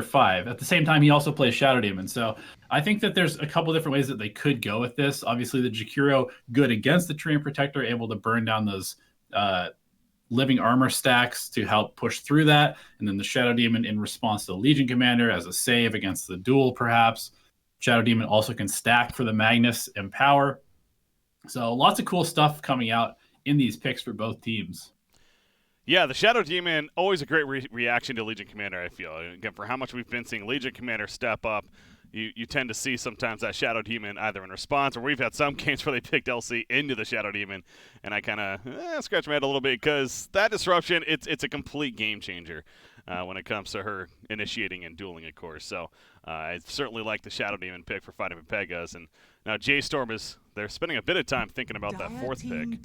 5. At the same time, he also plays Shadow Demon. So I think that there's a couple different ways that they could go with this. Obviously, the Jakiro, good against the Treant Protector, able to burn down those living armor stacks to help push through that. And then the Shadow Demon in response to the Legion Commander as a save against the duel, perhaps. Shadow Demon also can stack for the Magnus and power. So lots of cool stuff coming out in these picks for both teams. Yeah, the Shadow Demon, always a great reaction to Legion Commander, I feel. Again, for how much we've been seeing Legion Commander step up, you tend to see sometimes that Shadow Demon either in response, or we've had some games where they picked LC into the Shadow Demon, and I kind of scratch my head a little bit because that disruption, it's a complete game changer when it comes to her initiating and dueling, of course. So I certainly like the Shadow Demon pick for fighting Pepegas, and now J.Storm they're spending a bit of time thinking about that fourth pick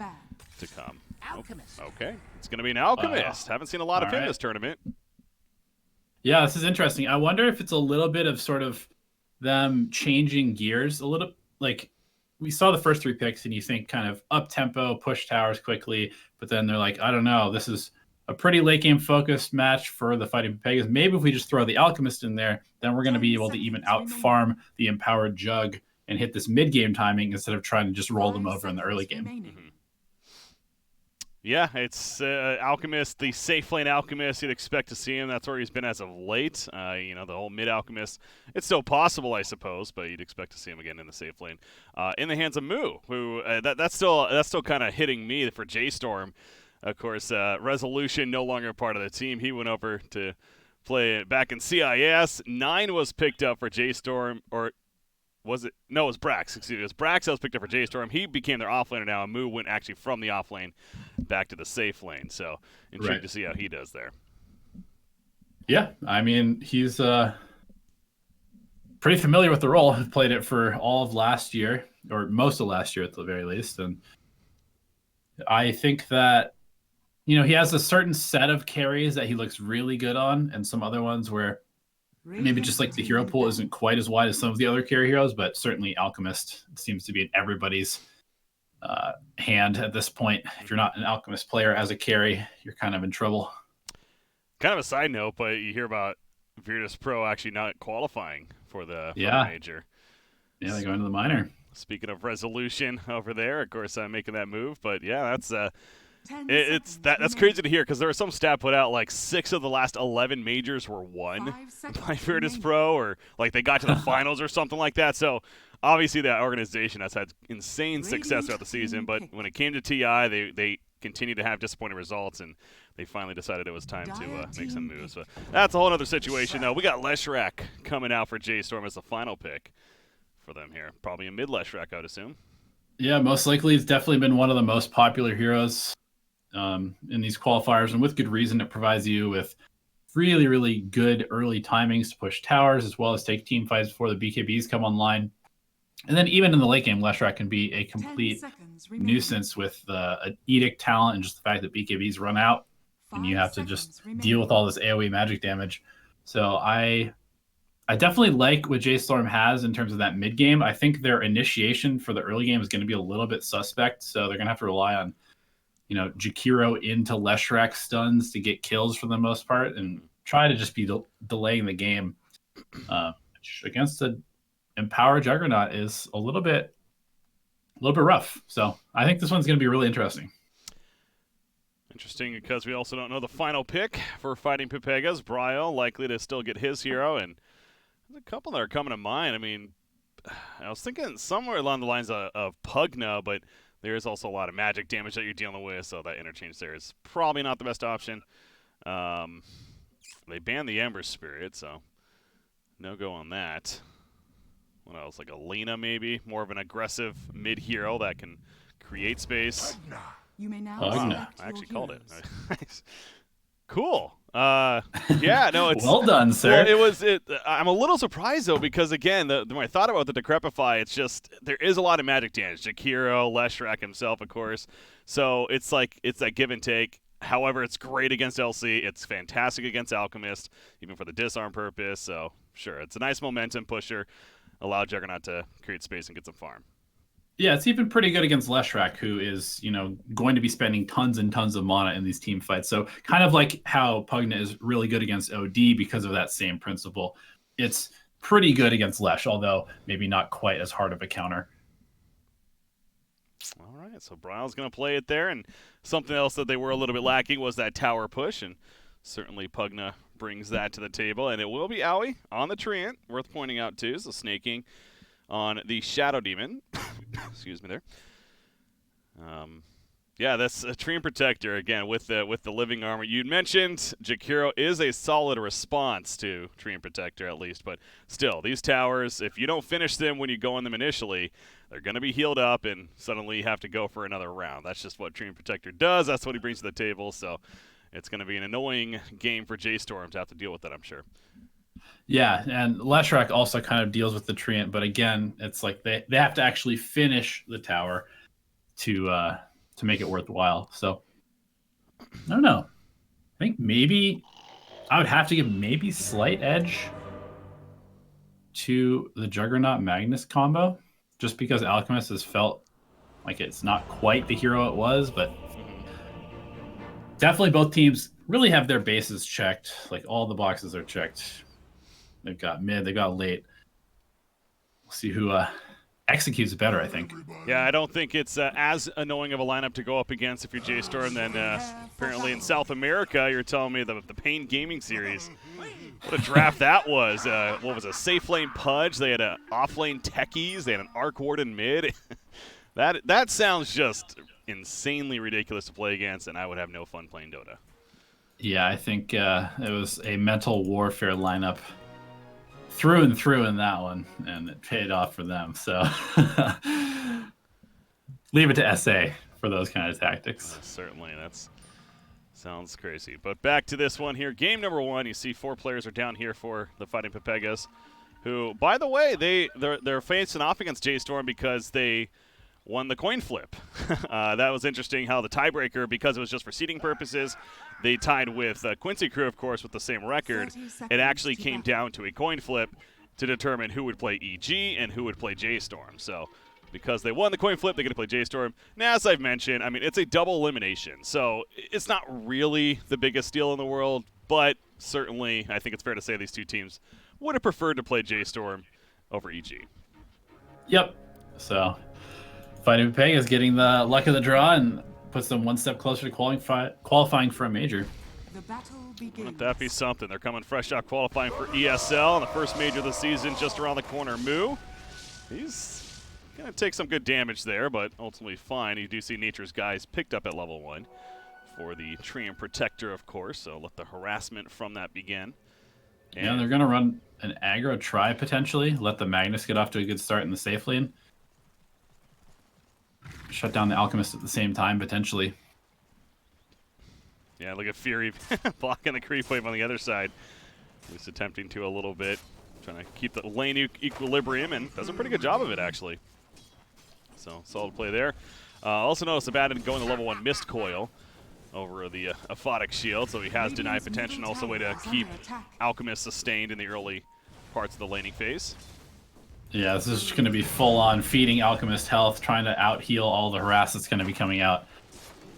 to come. Alchemist. Okay, it's going to be an Alchemist. Haven't seen a lot of him this tournament. Yeah, this is interesting. I wonder if it's a little bit of sort of them changing gears a little. Like, we saw the first 3 picks and you think kind of up tempo, push towers quickly, but then they're like, I don't know, this is a pretty late game focused match for the fighting Pepegas. Maybe if we just throw the Alchemist in there, then we're going to be able to even out farm the Empowered Jug and hit this mid game timing instead of trying to just roll them over in the early game. Mm-hmm. Yeah, it's Alchemist, the safe lane Alchemist. You'd expect to see him. That's where he's been as of late. The whole mid Alchemist. It's still possible, I suppose, but you'd expect to see him again in the safe lane. In the hands of Moo, who that's still kind of hitting me for J.Storm. Of course, Resolution no longer part of the team. He went over to play back in CIS. 9 was picked up for J.Storm, or was it? No, it was Brax. Excuse me. It was Brax that was picked up for J.Storm. He became their offlaner now, and Moo went actually from the offlane back to the safe lane. So intrigued to see how he does there. Yeah, I mean, he's pretty familiar with the role. He played it for all of last year, or most of last year at the very least. And I think that, he has a certain set of carries that he looks really good on, and some other ones where maybe just like the hero pool isn't quite as wide as some of the other carry heroes, but certainly Alchemist seems to be in everybody's hand at this point. If you're not an Alchemist player as a carry, you're kind of in trouble. Kind of a side note, but you hear about Virtus Pro actually not qualifying for the major. Yeah, they're going to the minor. Speaking of Resolution over there, of course, making that move. But yeah, that's crazy to hear because there was some stat put out like 6 of the last 11 majors were won by Virtus Pro, or like they got to the finals or something like that. So obviously that organization has had insane success throughout the season, but when it came to TI, they continued to have disappointing results, and they finally decided it was time to make some moves. But that's a whole other situation, though. We got Leshrac coming out for J.Storm as the final pick for them here. Probably a mid Leshrac, I would assume. Yeah, most likely it's definitely been one of the most popular heroes in these qualifiers, and with good reason. It provides you with really, really good early timings to push towers as well as take team fights before the BKBs come online. And then even in the late game, Leshrac can be a complete nuisance with an Edict talent and just the fact that BKBs run out and you have to just deal with all this AoE magic damage. So I definitely like what J.Storm has in terms of that mid game. I think their initiation for the early game is going to be a little bit suspect, so they're going to have to rely on Jakiro into Leshrac stuns to get kills for the most part, and try to just be delaying the game. Against the Empower Juggernaut is a little bit rough. So I think this one's going to be really interesting. Interesting because we also don't know the final pick for fighting Pepegas. Bryo likely to still get his hero, and there's a couple that are coming to mind. I mean, I was thinking somewhere along the lines of Pugna, but there is also a lot of magic damage that you're dealing with, so that interchange there is probably not the best option. They banned the Ember Spirit, so no go on that. What else? Like a Lena, maybe? More of an aggressive mid-hero that can create space. You may now I actually called it. Cool. Yeah, no, it's well done, sir. Well, I'm a little surprised though because again, when I thought about the Decrepify, it's just there is a lot of magic damage. Jakiro, Leshrac himself, of course. So it's that give and take. However, it's great against LC. It's fantastic against Alchemist, even for the disarm purpose. So sure, it's a nice momentum pusher. Allow Juggernaut to create space and get some farm. Yeah, it's even pretty good against Leshrac, who is, going to be spending tons and tons of mana in these team fights. So kind of like how Pugna is really good against OD because of that same principle. It's pretty good against Lesh, although maybe not quite as hard of a counter. All right, so Bryle's going to play it there, and something else that they were a little bit lacking was that tower push, and certainly Pugna brings that to the table, and it will be Owie on the Treant, worth pointing out too, so snaking on the Shadow Demon. Excuse me there. Yeah, that's a Treant Protector, again, with the Living Armor. You mentioned Jakiro is a solid response to Treant Protector, at least, but still, these towers, if you don't finish them when you go on them initially, they're going to be healed up and suddenly have to go for another round. That's just what Treant Protector does. That's what he brings to the table, so it's going to be an annoying game for J.Storm to have to deal with that, I'm sure. Yeah, and Leshrac also kind of deals with the Treant, but again, it's like they have to actually finish the tower to make it worthwhile. So I don't know. I think maybe I would have to give maybe slight edge to the Juggernaut Magnus combo, just because Alchemist has felt like it's not quite the hero it was, but definitely both teams really have their bases checked. Like all the boxes are checked. They've got mid, they've got late. We'll see who executes better, I think. Yeah, I don't think it's as annoying of a lineup to go up against if you're J.Storm than apparently in South America. You're telling me the Pain Gaming Series. What a draft that was. What was a safe lane Pudge? They had an off lane Techies. They had an Arc Warden mid. that sounds just insanely ridiculous to play against, and I would have no fun playing Dota. Yeah, I think it was a mental warfare lineup through and through in that one, and it paid off for them. So leave it to SA for those kind of tactics. Certainly, that sounds crazy. But back to this one here. Game number one, you see 4 players are down here for the Fighting Pepegas, who, by the way, they're facing off against J.Storm because they won the coin flip. That was interesting how the tiebreaker, because it was just for seeding purposes, they tied with Quincy Crew, of course, with the same record. It actually came down to a coin flip to determine who would play EG and who would play J.Storm. So because they won the coin flip, they get to play J.Storm. Now, as I've mentioned, I mean, it's a double elimination. So it's not really the biggest deal in the world, but certainly I think it's fair to say these two teams would have preferred to play J.Storm over EG. Yep. So Fighting Pepegas getting the luck of the draw and puts them one step closer to qualifying for a major. Wouldn't that be something? They're coming fresh out qualifying for ESL, and the first major of the season just around the corner. Moo, he's going to take some good damage there, but ultimately fine. You do see Nature's Guys picked up at level 1 for the Treant Protector, of course, so let the harassment from that begin. And yeah, they're going to run an aggro try potentially, let the Magnus get off to a good start in the safe lane. Shut down the Alchemist at the same time, potentially. Yeah, look at Fury blocking the creep wave on the other side. He's attempting to a little bit, trying to keep the lane equilibrium, and does a pretty good job of it, actually. So, solid play there. Also notice Abaddon going to level 1 Mist Coil over the Aphotic Shield, so he has denied potential, and also a way to keep Alchemist sustained in the early parts of the laning phase. Yeah, this is going to be full-on feeding Alchemist health, trying to out-heal all the harass that's going to be coming out,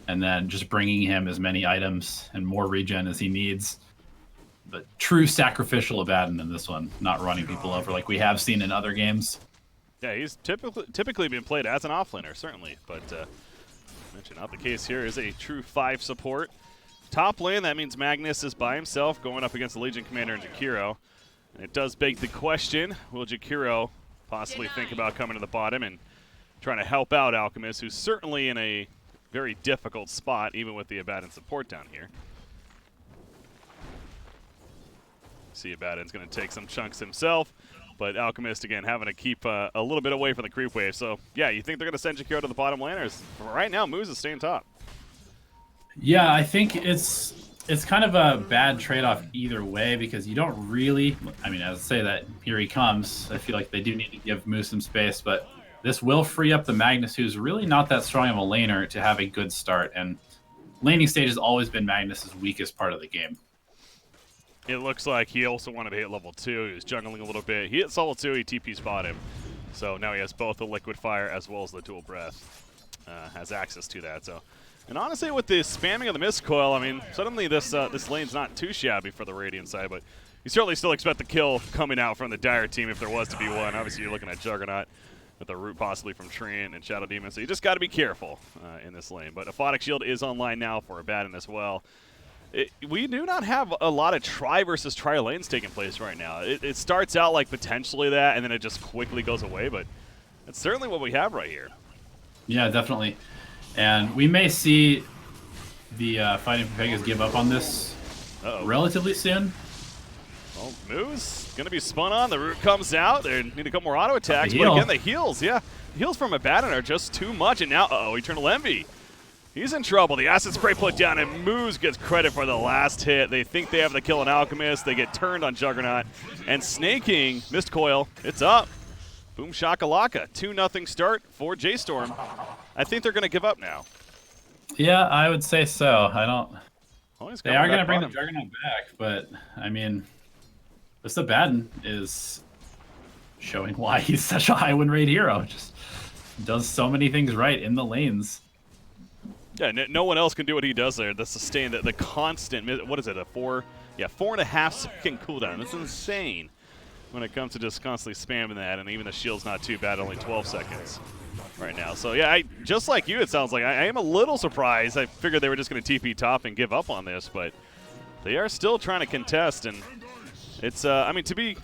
and then just bringing him as many items and more regen as he needs. The true sacrificial Abaddon in this one, not running people over like we have seen in other games. Yeah, he's typically been played as an offlaner, certainly, but mentioned not the case here. Is a true 5 support. Top lane, that means Magnus is by himself going up against the Legion Commander and Jakiro. And it does beg the question, will Jakiro possibly think about coming to the bottom and trying to help out Alchemist, who's certainly in a very difficult spot, even with the Abaddon support down here. See, Abaddon's going to take some chunks himself, but Alchemist, again, having to keep a little bit away from the creep wave. So, yeah, you think they're going to send Jakiro to the bottom laners? Right now, Moose is staying top. Yeah, I think it's kind of a bad trade-off either way, because you don't really, I mean, as I say that, here he comes. I feel like they do need to give Moose some space, but this will free up the Magnus, who's really not that strong of a laner, to have a good start. And laning stage has always been Magnus's weakest part of the game. It looks like he also wanted to hit level 2. He was jungling a little bit. He hits level 2, he TP's bottom. So now he has both the liquid fire as well as the dual breath. Has access to that. So, and honestly, with the spamming of the mist coil, I mean, suddenly this lane's not too shabby for the Radiant side, but you certainly still expect the kill coming out from the Dire team if there was to be one. Obviously, you're looking at Juggernaut with a root possibly from Treant and Shadow Demon, so you just got to be careful in this lane. But Aphotic Shield is online now for Abaddon as well. We do not have a lot of try versus try lanes taking place right now. It starts out like potentially that, and then it just quickly goes away, but it's certainly what we have right here. Yeah, definitely. And we may see the Fighting Pepegas give up on this relatively soon. Well, Moose going to be spun on. The root comes out. They need a couple more auto attacks. But again, the heals, yeah. The heals from Abaddon are just too much. And now, Eternal Envy. He's in trouble. The Acid Spray put down, and Moose gets credit for the last hit. They think they have the kill on Alchemist. They get turned on Juggernaut. And Snaking, Mist Coil, it's up. Boom shakalaka. 2-0 start for J.Storm. I think they're going to give up now. Yeah, I would say so. I don't... They are going to bring the Juggernaut back, but, I mean, this Abaddon is showing why he's such a high win rate hero. Just does so many things right in the lanes. Yeah, no one else can do what he does there. The sustain, the constant, what is it, 4.5 second cooldown. That's insane when it comes to just constantly spamming that, and even the shield's not too bad, only 12 seconds right now. So yeah, just like you, it sounds like I am a little surprised. I figured they were just going to TP top and give up on this, but they are still trying to contest, and it's, I mean, to be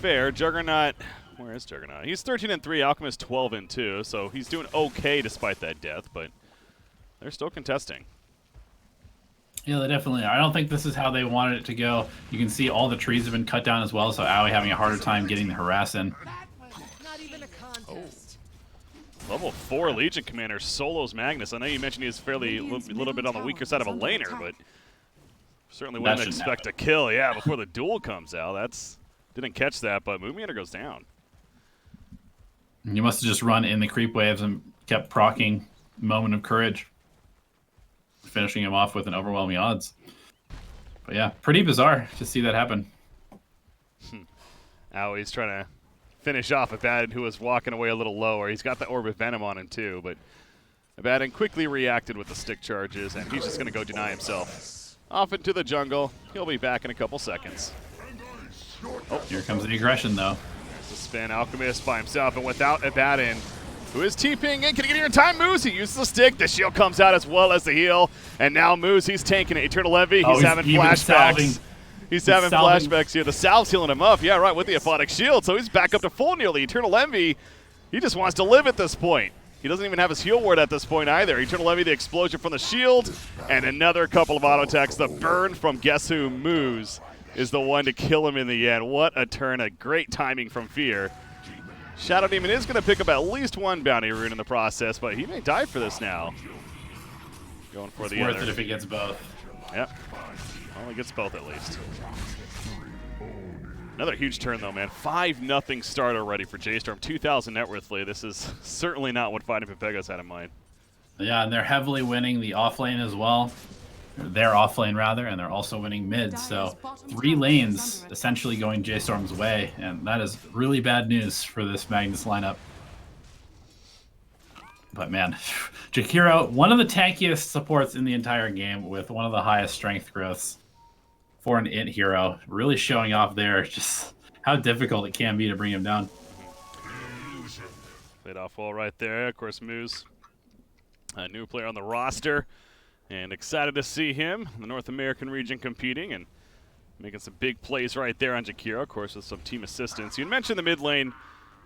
fair, Juggernaut, where is Juggernaut? He's 13-3, Alchemist 12-2, so he's doing okay despite that death, but they're still contesting. Yeah, they definitely are. I don't think this is how they wanted it to go. You can see all the trees have been cut down as well, so Aoi having a harder time getting the harass in. Level 4 Legion Commander solos Magnus. I know you mentioned he's fairly a little bit on the weaker side of a laner, but certainly wouldn't expect a kill, yeah, before the duel comes out. Didn't catch that, but Moon Meter goes down. You must have just run in the creep waves and kept proccing Moment of Courage, finishing him off with an overwhelming odds. But yeah, pretty bizarre to see that happen. Aoi's trying to finish off Abaddon, who was walking away a little lower. He's got the Orb of Venom on him too, but Abaddon quickly reacted with the stick charges, and he's just going to go deny himself. Off into the jungle. He'll be back in a couple seconds. Oh, here comes the aggression, though. The spin, Alchemist by himself, and without Abaddon, who is TPing in. Can he get here in time? Moose, he uses the stick. The shield comes out as well as the heal. And now Moose, he's tanking it. Eternal Envy, he's having flashbacks. He's having flashbacks here. The salve's healing him up. Yeah, right, with the Aphotic Shield. So he's back up to full nearly. Eternal Envy, he just wants to live at this point. He doesn't even have his heal ward at this point either. Eternal Envy, the explosion from the shield, and another couple of auto attacks. The burn from Guess Who, Moose, is the one to kill him in the end. What a turn, a great timing from Fear. Shadow Demon is going to pick up at least one bounty rune in the process, but he may die for this now. Going for the other. Worth it if he gets both. Yep. Only gets both at least. Another huge turn though, man. 5-0 start already for J.Storm. 2,000 net worth lead. This is certainly not what Fighting Pepegas had in mind. Yeah, and they're heavily winning the off lane as well. They're off lane rather, and they're also winning mid. So 3 lanes essentially going J.Storm's way, and that is really bad news for this Magnus lineup. But man, Jakiro, one of the tankiest supports in the entire game with one of the highest strength growths for an int hero, really showing off there just how difficult it can be to bring him down. Played off well right there. Of course, Moose, a new player on the roster. And excited to see him in the North American region competing and making some big plays right there on Jakiro, of course, with some team assistance. You mentioned the mid lane.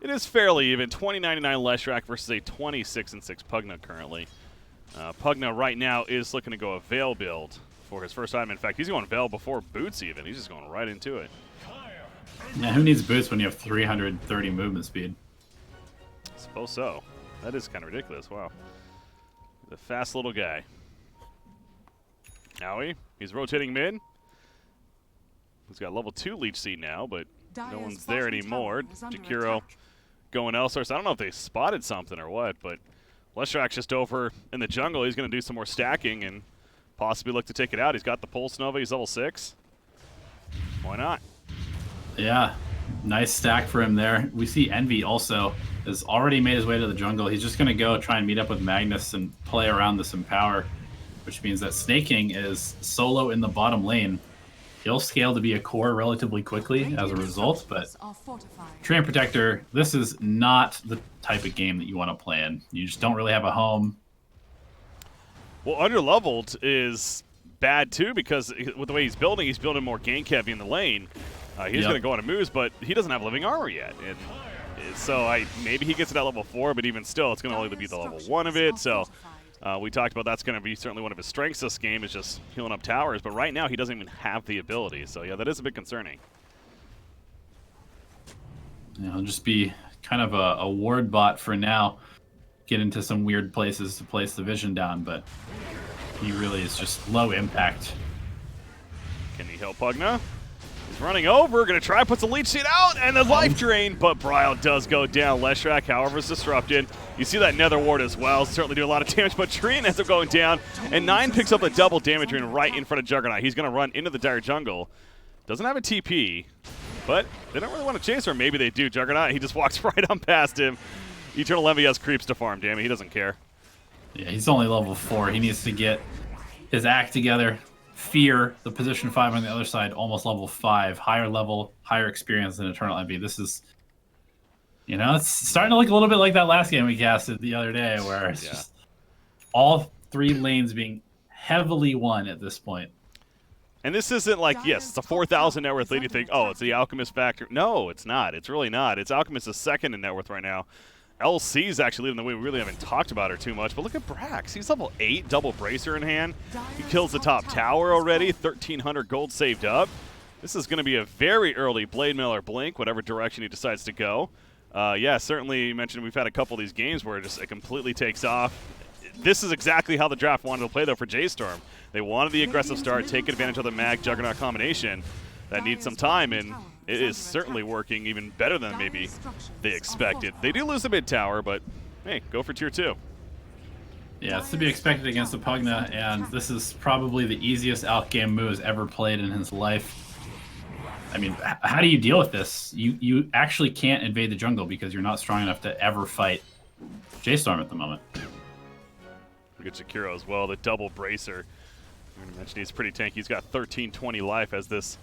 It is fairly even. 20.99 Leshrac versus a 26-6 Pugna currently. Pugna right now is looking to go a Veil build for his first item. In fact, he's going Veil before Boots even. He's just going right into it. Yeah, who needs Boots when you have 330 movement speed? I suppose so. That is kind of ridiculous. Wow. The fast little guy. Aoi, he's rotating mid. He's got level 2 Leech Seed now, but no one's there anymore. Jakiro going elsewhere. So I don't know if they spotted something or what, but Leshrac's just over in the jungle. He's going to do some more stacking and possibly look to take it out. He's got the Pulse Nova. He's level 6. Why not? Yeah, nice stack for him there. We see Envy also has already made his way to the jungle. He's just going to go try and meet up with Magnus and play around this Empower, which means that Snaking is solo in the bottom lane. He'll scale to be a core relatively quickly as a result, but Treant Protector, this is not the type of game that you want to play in. You just don't really have a home. Well, underleveled is bad too, because with the way he's building more gank heavy in the lane. He's going to go on a moves, but he doesn't have living armor yet. And so maybe he gets to that level 4, but even still, it's going to only be the level 1 of it. So we talked about that's going to be certainly one of his strengths this game, is just healing up towers. But right now, he doesn't even have the ability. So yeah, that is a bit concerning. Yeah, he'll just be kind of a ward bot for now. Get into some weird places to place the vision down, but he really is just low impact. Can he help Pugna? He's running over, going to try, puts the leech seed out, and the life drain, but Bryle does go down. Leshrac, however, is disrupted. You see that Nether Ward as well, certainly do a lot of damage, but Treant ends up going down, and 9 picks up a double damage drain right in front of Juggernaut. He's going to run into the dire jungle. Doesn't have a TP, but they don't really want to chase her. Maybe they do. Juggernaut, he just walks right on past him. Eternal Envy has creeps to farm, damn it, he doesn't care. Yeah, he's only level 4. He needs to get his act together. Fear, the position 5 on the other side, almost level 5. Higher level, higher experience than Eternal Envy. This is, it's starting to look a little bit like that last game we casted the other day, where it's just all 3 lanes being heavily won at this point. And this isn't like, yes, it's a 4,000 net worth lead. You think, oh, it's the Alchemist factor. No, it's not. It's really not. It's Alchemist is second in net worth right now. LC is actually leading the way. We really haven't talked about her too much, but look at Brax. He's level 8, double bracer in hand. He kills the top tower already, 1,300 gold saved up. This is going to be a very early Blade Mail or Blink, whatever direction he decides to go. Yeah, certainly you mentioned we've had a couple of these games where it completely takes off. This is exactly how the draft wanted to play, though, for J.Storm. They wanted the aggressive start, take advantage of the Mag Juggernaut combination. That needs some time, and it is certainly working even better than maybe they expected. They do lose the mid tower, but hey, go for tier 2. Yeah, it's to be expected against the Pugna, and this is probably the easiest outgame moves ever played in his life. I mean, how do you deal with this? You actually can't invade the jungle because you're not strong enough to ever fight J.Storm at the moment. Look at Shakiro as well, the double bracer. I'm going to mention he's pretty tanky. He's got 1320 life as this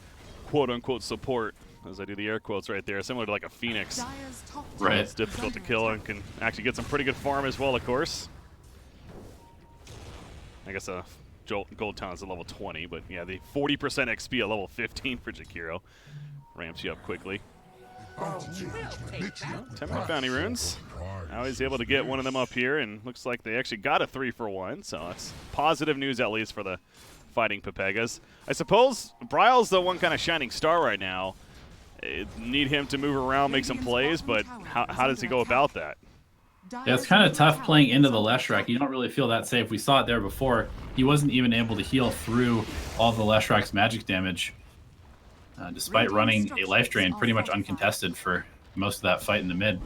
quote-unquote support, as I do the air quotes right there, similar to like a Phoenix. Right. It's difficult to kill and can actually get some pretty good farm as well, of course. I guess Gold Town is at level 20, but yeah, the 40% XP at level 15 for Jakiro ramps you up quickly. 10-minute bounty runes. Now he's able to get one of them up here, and looks like they actually got a 3-for-1, so that's positive news at least for the fighting Pepegas. I suppose Bryle's the one kind of shining star right now. Need him to move around, make some plays, but how does he go about that? Yeah, it's kind of tough playing into the Leshrac. You don't really feel that safe. We saw it there before. He wasn't even able to heal through all the Leshrac's magic damage, despite running a life drain pretty much uncontested for most of that fight in the mid.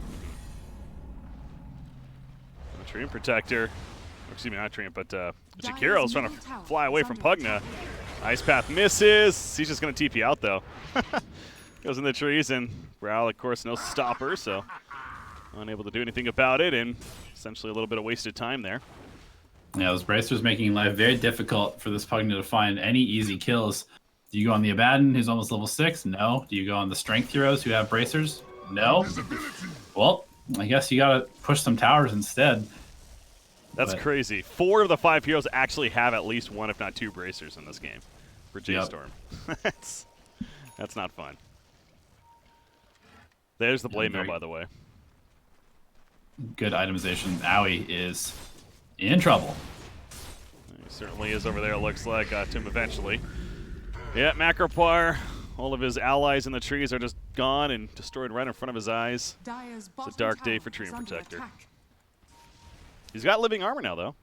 Treant Protector, excuse me, not Treant, but Jakiro's trying to fly away from Pugna. Ice Path misses. He's just going to TP out, though. Goes in the trees, and Bryle, of course, no stopper, so unable to do anything about it, and essentially a little bit of wasted time there. Yeah, those bracers making life very difficult for this Pugna to find any easy kills. Do you go on the Abaddon, who's almost level 6? No. Do you go on the strength heroes who have bracers? No. Well, I guess you got to push some towers instead. That's crazy. 4 of the 5 heroes actually have at least 1, if not 2, bracers in this game for J.Storm. Yep. That's not fun. There's the Blade Mail, by the way. Good itemization. Owie is in trouble. He certainly is over there, it looks like. Got to him eventually. Yeah, Macropar. All of his allies in the trees are just gone and destroyed right in front of his eyes. It's a dark day for Treant Protector. He's got living armor now, though.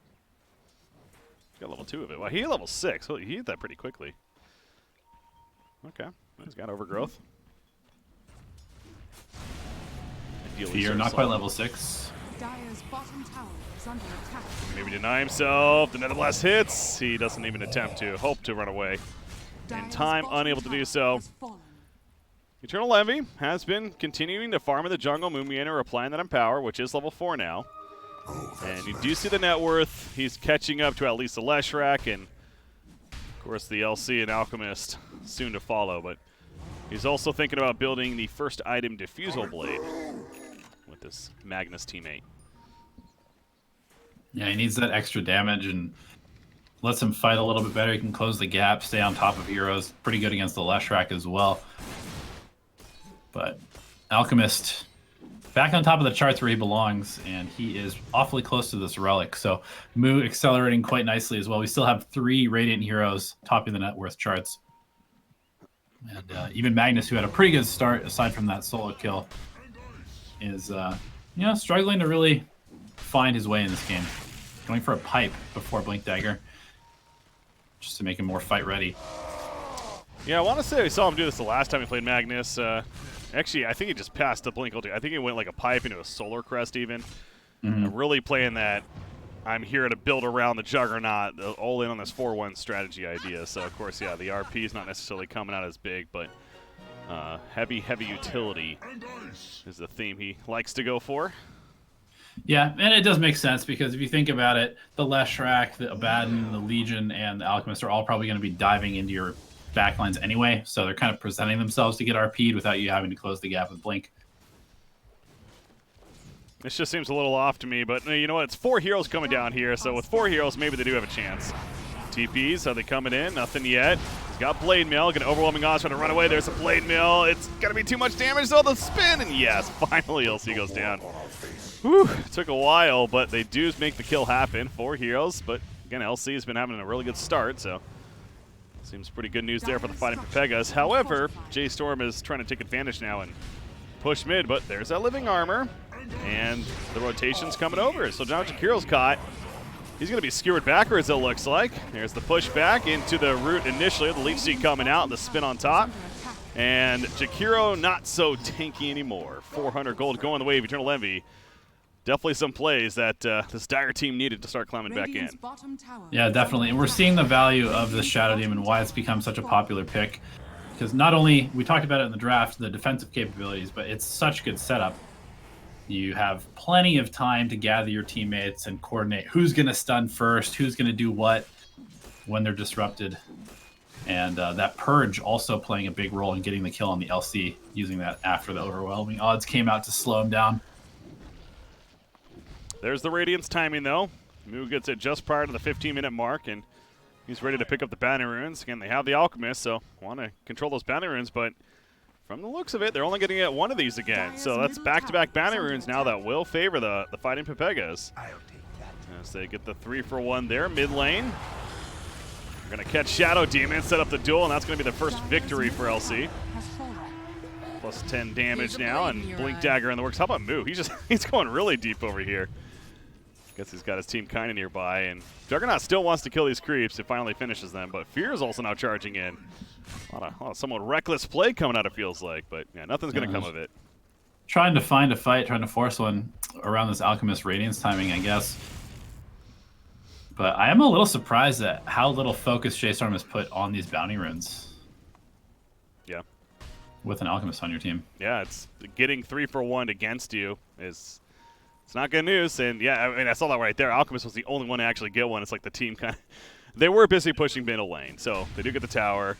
He's got level 2 of it. Wow, he hit level 6. He hit that pretty quickly. Okay, he's got overgrowth. You're not quite level 6. Maybe deny himself. The Nether Blast hits. He doesn't even attempt to. Hope to run away. In time, unable to do so. Eternal Envy has been continuing to farm in the jungle. Mumiana replying that on power, which is level 4 now. And you do see the net worth. He's catching up to at least the Leshrac, and of course the LC and Alchemist soon to follow. But he's also thinking about building the first item Diffusal Blade with this Magnus teammate. Yeah, he needs that extra damage and lets him fight a little bit better. He can close the gap, stay on top of heroes. Pretty good against the Leshrac as well. But Alchemist back on top of the charts where he belongs, and he is awfully close to this relic. So Mu accelerating quite nicely as well. We still have 3 Radiant heroes topping the net worth charts. And even Magnus, who had a pretty good start aside from that solo kill, is struggling to really find his way in this game. Going for a pipe before Blink Dagger, just to make him more fight ready. Yeah, I want to say we saw him do this the last time he played Magnus. Actually, I think he just passed the Blink ulti. I think he went like a pipe into a Solar Crest even. Really playing that I'm here to build around the Juggernaut, all in on this 4-1 strategy idea. So, of course, yeah, the RP is not necessarily coming out as big, but heavy utility is the theme he likes to go for. Yeah, and it does make sense because if you think about it, the Leshrac, the Abaddon, the Legion, and the Alchemist are all probably going to be diving into your backlines anyway, so they're kind of presenting themselves to get RP'd without you having to close the gap with Blink. This just seems a little off to me, but you know what? It's 4 heroes coming down here, so with 4 heroes, maybe they do have a chance. TPs, are they coming in? Nothing yet. He's got Blade Mail, getting overwhelming odds trying to run away. There's a Blade Mail. It's going to be too much damage, though. The spin, and yes, finally LC goes down. Whew, it took a while, but they do make the kill happen. 4 heroes, but again, LC has been having a really good start, so seems pretty good news there for the fighting Pepegas. However, J.Storm is trying to take advantage now and push mid, but there's that living armor, and the rotation's coming over. So now Jakiro's caught. He's going to be skewered backwards, it looks like. There's the push back into the root initially, the Leech Seed coming out, the spin on top. And Jakiro not so tanky anymore. 400 gold going the way of Eternal Envy. Definitely some plays that this Dire team needed to start climbing back in. Yeah, definitely. And we're seeing the value of the Shadow Demon, why it's become such a popular pick. Because not only, we talked about it in the draft, the defensive capabilities, but it's such good setup. You have plenty of time to gather your teammates and coordinate who's going to stun first, who's going to do what when they're disrupted. And that Purge also playing a big role in getting the kill on the LC, using that after the overwhelming odds came out to slow him down. There's the Radiance timing, though. Mu gets it just prior to the 15-minute mark, and he's ready to pick up the Bounty Runes. Again, they have the Alchemist, so want to control those Bounty Runes, but from the looks of it, they're only going to get 1 of these again. So that's back-to-back Bounty Runes now that will favor the fighting Pepegas. As they get the 3-for-1 there, mid lane. They're going to catch Shadow Demon, set up the duel, and that's going to be the first victory for LC. Plus 10 damage now, and Blink Dagger in the works. How about Mu? He's going really deep over here. Guess he's got his team kind of nearby, and Juggernaut still wants to kill these creeps. It finally finishes them, but Fear is also now charging in. A lot of somewhat reckless play coming out, it feels like, but yeah, nothing's going to come of it. Trying to find a fight, trying to force one around this Alchemist Radiance timing, I guess. But I am a little surprised at how little focus J.Storm has put on these Bounty Runes. Yeah. With an Alchemist on your team. Yeah, it's getting 3-for-1 against you is... It's not good news, and yeah, I mean, I saw that right there. Alchemist was the only one to actually get one. It's like the team kind of... They were busy pushing middle lane, so they do get the tower.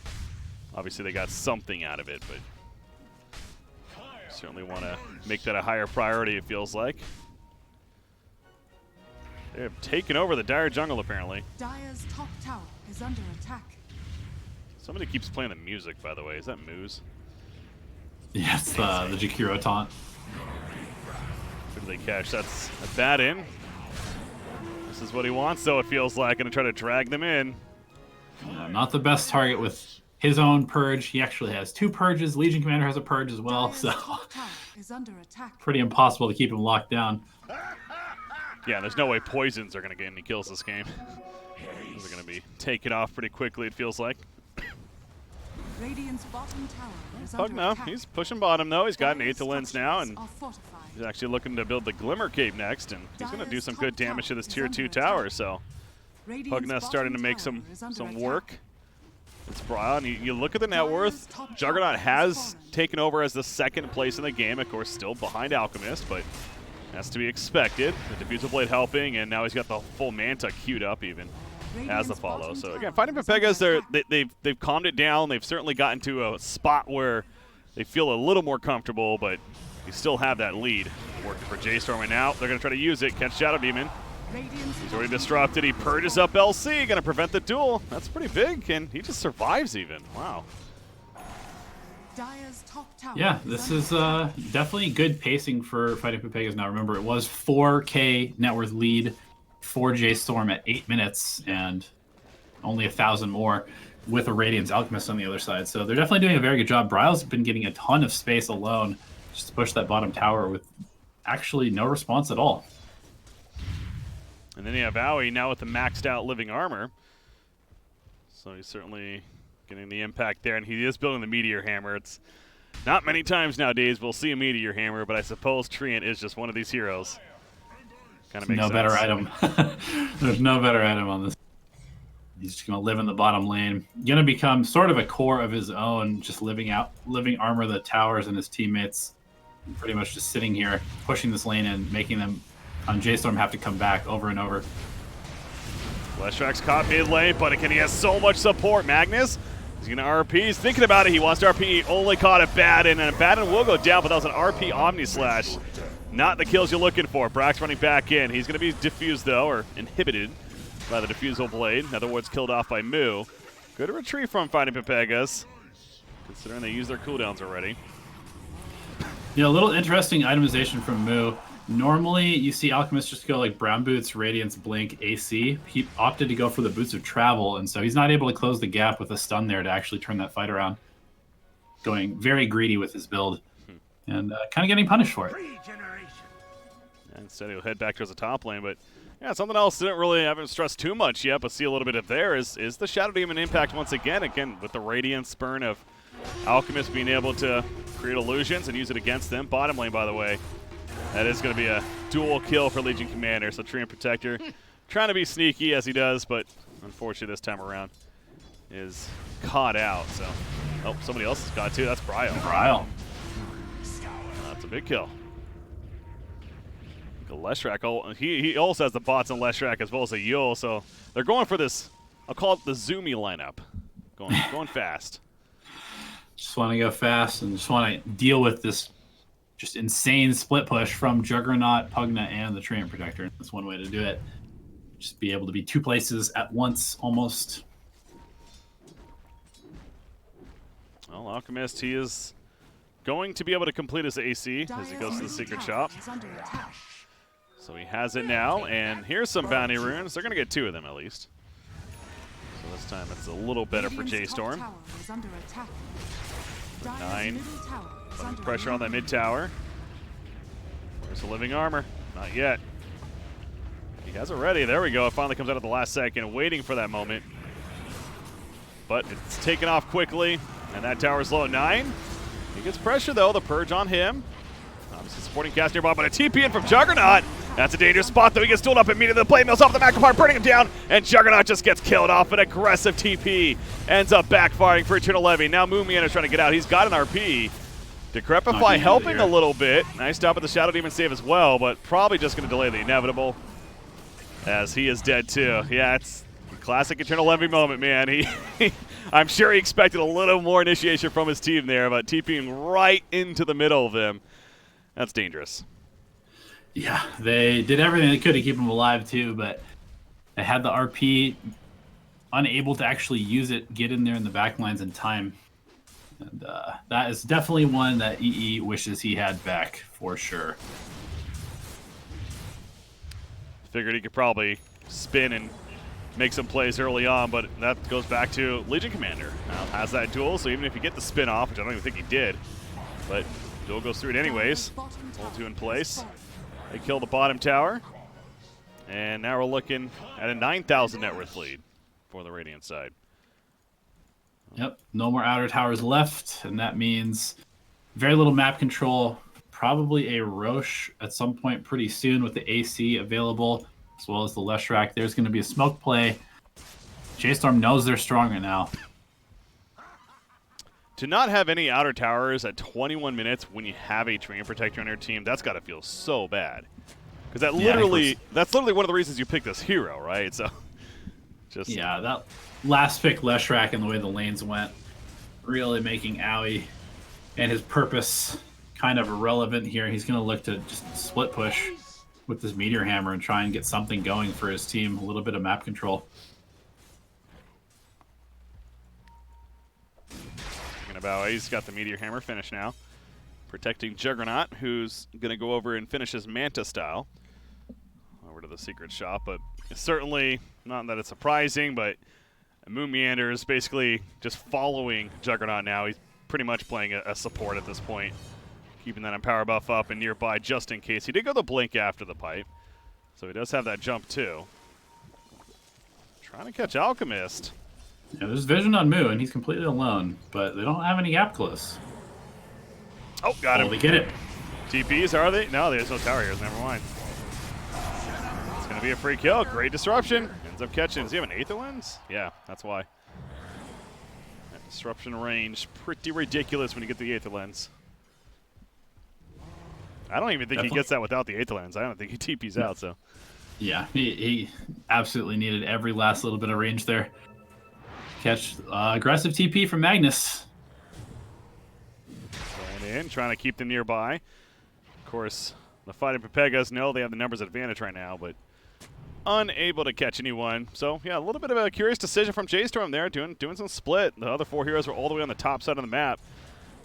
Obviously, they got something out of it, but certainly want to make that a higher priority, it feels like. They have taken over the Dire jungle, apparently. Dire's top tower is under attack. Somebody keeps playing the music, by the way. Is that Moose? Yeah, it's the Jakiro taunt. Who do they catch? That's a bat in. This is what he wants, though, it feels like. Going to try to drag them in. Yeah, not the best target with his own Purge. He actually has 2 Purges. Legion Commander has a Purge as well, so pretty impossible to keep him locked down. Yeah, there's no way Poisons are going to get any kills this game. They're going to be taken off pretty quickly, it feels like. Radiant's bottom tower is Pug under now, attack. he's pushing bottom, though. He's got an Dire's 8 to lens now, and fortified. he's actually looking to build the Glimmer Cape next, and he's going to do some good damage to this tier 2 tower, so Pugna's starting to make some work. It's Brian. You look at the net worth. Juggernaut has taken over as the second place in the game. Of course, still behind Alchemist, but that's to be expected. The Diffusal Blade helping, and now he's got the full Manta queued up even as the follow. So again, fighting Pepegas, they've calmed it down. They've certainly gotten to a spot where they feel a little more comfortable, but you still have that lead. Working for J.Storm right now. They're going to try to use it. Catch Shadow Demon. He's already disrupted. He purges up LC. Going to prevent the duel. That's pretty big, and he just survives even. Wow. Yeah, this is definitely good pacing for fighting Pepegas now. Remember, it was 4K net worth lead for J.Storm at 8 minutes, and only 1,000 more with a Radiance Alchemist on the other side. So they're definitely doing a very good job. Bryle's been getting a ton of space alone just to push that bottom tower with actually no response at all. And then you have Aoi now with the maxed out living armor. So he's certainly getting the impact there, and he is building the Meteor Hammer. It's not many times nowadays we'll see a Meteor Hammer, but I suppose Treant is just one of these heroes. Kind of makes sense. No better item. There's no better item on this. He's just going to live in the bottom lane. Going to become sort of a core of his own, just living armor the towers and his teammates. And pretty much just sitting here, pushing this lane and making them on J.Storm have to come back over and over. Leshrax's caught mid lane, but again, he has so much support. Magnus, he's going to RP. He's thinking about it. He wants to RP. He only caught a Batten, and a Batten will go down, but that was an RP Omni Slash. Not the kills you're looking for. Brax running back in. He's going to be diffused, though, or inhibited by the Diffusal Blade. In other words, killed off by Moo. Good retreat from fighting Pepegas, considering they used their cooldowns already. You know, a little interesting itemization from Moo. Normally, you see Alchemist just go like Brown Boots, Radiance, Blink, AC. He opted to go for the Boots of Travel, and so he's not able to close the gap with a stun there to actually turn that fight around. Going very greedy with his build, and kind of getting punished for it. And instead he'll head back towards the top lane, but yeah, something else haven't stressed too much yet, but see a little bit of there is the Shadow Demon impact once again with the Radiance burn of Alchemist being able to create illusions and use it against them. Bottom lane, by the way. That is going to be a dual kill for Legion Commander. So Treant Protector trying to be sneaky as he does, but unfortunately this time around is caught out. So, oh, somebody else has got too. That's Bryle. That's a big kill. Leshrac, he also has the bots on Leshrac as well as a Yule, so they're going for this, I'll call it the zoomy lineup. Going fast. Just want to go fast and just want to deal with this just insane split push from Juggernaut, Pugna, and the Treant Protector. That's one way to do it. Just be able to be two places at once, almost. Well, Alchemist, he is going to be able to complete his AC as he goes to the secret shop. So he has it now, and here's some bounty runes. They're going to get 2 of them at least. So this time it's a little better for J.Storm. 9. Putting pressure on that mid tower. Where's the living armor? Not yet. He has it ready. There we go. It finally comes out at the last second, waiting for that moment. But it's taken off quickly, and that tower's low at 9. He gets pressure, though. The purge on him. Obviously supporting cast nearby, but a TP in from Juggernaut. That's a dangerous spot, though. He gets stooled up immediately. The blade mills off the back apart, burning him down, and Juggernaut just gets killed off. An aggressive TP ends up backfiring for Eternal Levy. Now Moomian is trying to get out. He's got an RP. Decrepify helping a little bit. Nice stop at the Shadow Demon save as well, but probably just going to delay the inevitable as he is dead too. Yeah, it's a classic Eternal Levy moment, man. I'm sure he expected a little more initiation from his team there, but TPing right into the middle of them. That's dangerous. Yeah, they did everything they could to keep him alive too, but they had the RP, unable to actually use it, get in there in the back lines in time. And that is definitely one that EE wishes he had back, for sure. Figured he could probably spin and make some plays early on, but that goes back to Legion Commander. Now has that duel, so even if you get the spin off, which I don't even think he did, but duel goes through it anyways. Hold 2 in place. They kill the bottom tower. And now we're looking at a 9,000 net worth lead for the Radiant side. Yep, no more outer towers left, and that means very little map control. Probably a Roche at some point pretty soon with the AC available, as well as the Leshrac. There's going to be a smoke play. J.Storm knows they're strong right now. to not have any outer towers at 21 minutes when you have a Treant Protector on your team, that's got to feel so bad. Because that's literally one of the reasons you picked this hero, right? So, just yeah, that last pick Leshrac and the way the lanes went, really making Owie and his purpose kind of irrelevant here. He's going to look to just split push with this Meteor Hammer and try and get something going for his team. A little bit of map control. Thinking about he's got the Meteor Hammer finish now. Protecting Juggernaut, who's going to go over and finish his Manta style. Over to the secret shop, but it's certainly, not that it's surprising, but Moon Meander is basically just following Juggernaut now. He's pretty much playing a support at this point. Keeping that Empower buff up and nearby just in case. He did go the Blink after the pipe, so he does have that jump too. Trying to catch Alchemist. Yeah, there's vision on Moo, and he's completely alone, but they don't have any gap close. Oh, got him. They get it. TPs, are they? No, there's no tower here. Never mind. It's going to be a free kill. Great disruption. Ends up catching. Does he have an Aether Lens? Yeah, that's why. That disruption range, pretty ridiculous when you get the Aether Lens. I don't even think he gets that without the Aether Lens. I don't think he TPs out, so. Yeah, he absolutely needed every last little bit of range there. Catch aggressive TP from Magnus. Going in, trying to keep them nearby. Of course, the fighting Pepegas know they have the numbers advantage right now, but unable to catch anyone. So, yeah, a little bit of a curious decision from J.Storm there, doing some split. The other 4 heroes were all the way on the top side of the map.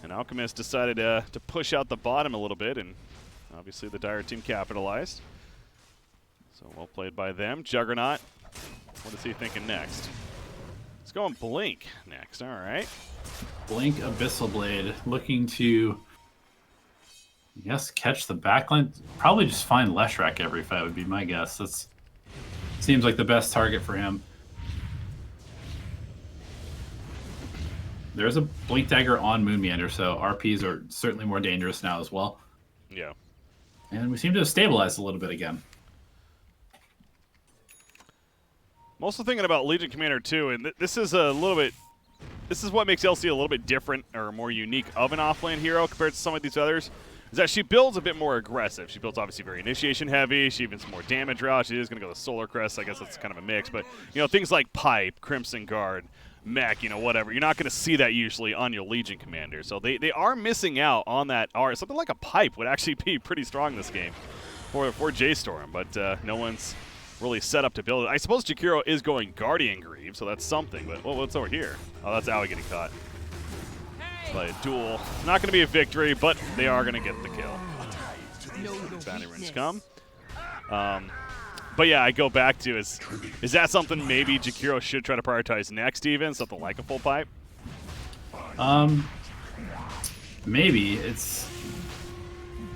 And Alchemist decided to push out the bottom a little bit, and obviously the Dire team capitalized. So well played by them. Juggernaut, what is he thinking next? Let's go on Blink next, all right. Blink Abyssal Blade, looking to, I guess, catch the backline. Probably just find Leshrac every fight would be my guess. That's seems like the best target for him. There's a Blink Dagger on Moon Meander, so RPs are certainly more dangerous now as well. Yeah. And we seem to have stabilized a little bit again. I'm also thinking about Legion Commander 2, and this is a little bit... This is what makes LC a little bit different or more unique of an offlane hero compared to some of these others, is that she builds a bit more aggressive. She builds obviously very initiation heavy. She even some more damage route. She is going to go the Solar Crest. I guess that's kind of a mix. But, you know, things like Pipe, Crimson Guard, Mech, you know, whatever. You're not going to see that usually on your Legion Commander. So they are missing out on that art. Something like a Pipe would actually be pretty strong this game for J.Storm. But no one's really set up to build it. I suppose Jakiro is going Guardian Greave, so that's something. But what's over here? Oh, that's Owie getting caught. Play a duel. Not going to be a victory, but they are going to get the kill. Bounty runes come. But yeah, I go back to is that something maybe Jakiro should try to prioritize next, even something like a full pipe? Maybe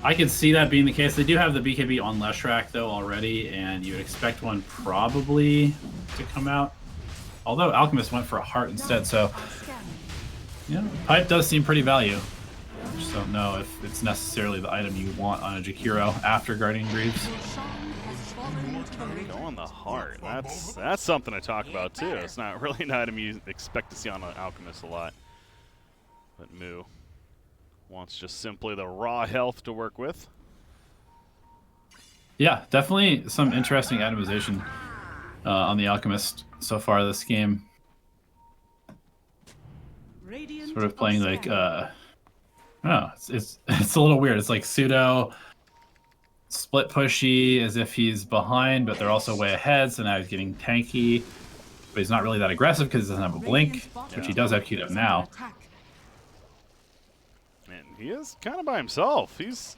I could see that being the case. They do have the BKB on Leshrac though already, and you would expect one probably to come out. Although Alchemist went for a heart instead, so yeah, pipe does seem pretty value. I just don't know if it's necessarily the item you want on a Jakiro after Guardian Greaves. Go on the heart. That's something to talk about too. It's not really an item you expect to see on an Alchemist a lot. But Moo wants just simply the raw health to work with. Yeah, definitely some interesting itemization on the Alchemist so far this game. Sort of playing like it's a little weird. It's like pseudo split pushy as if he's behind, but they're also way ahead, so now he's getting tanky. But he's not really that aggressive because he doesn't have a blink, which he does have queued up now. Man, he is kind of by himself. He's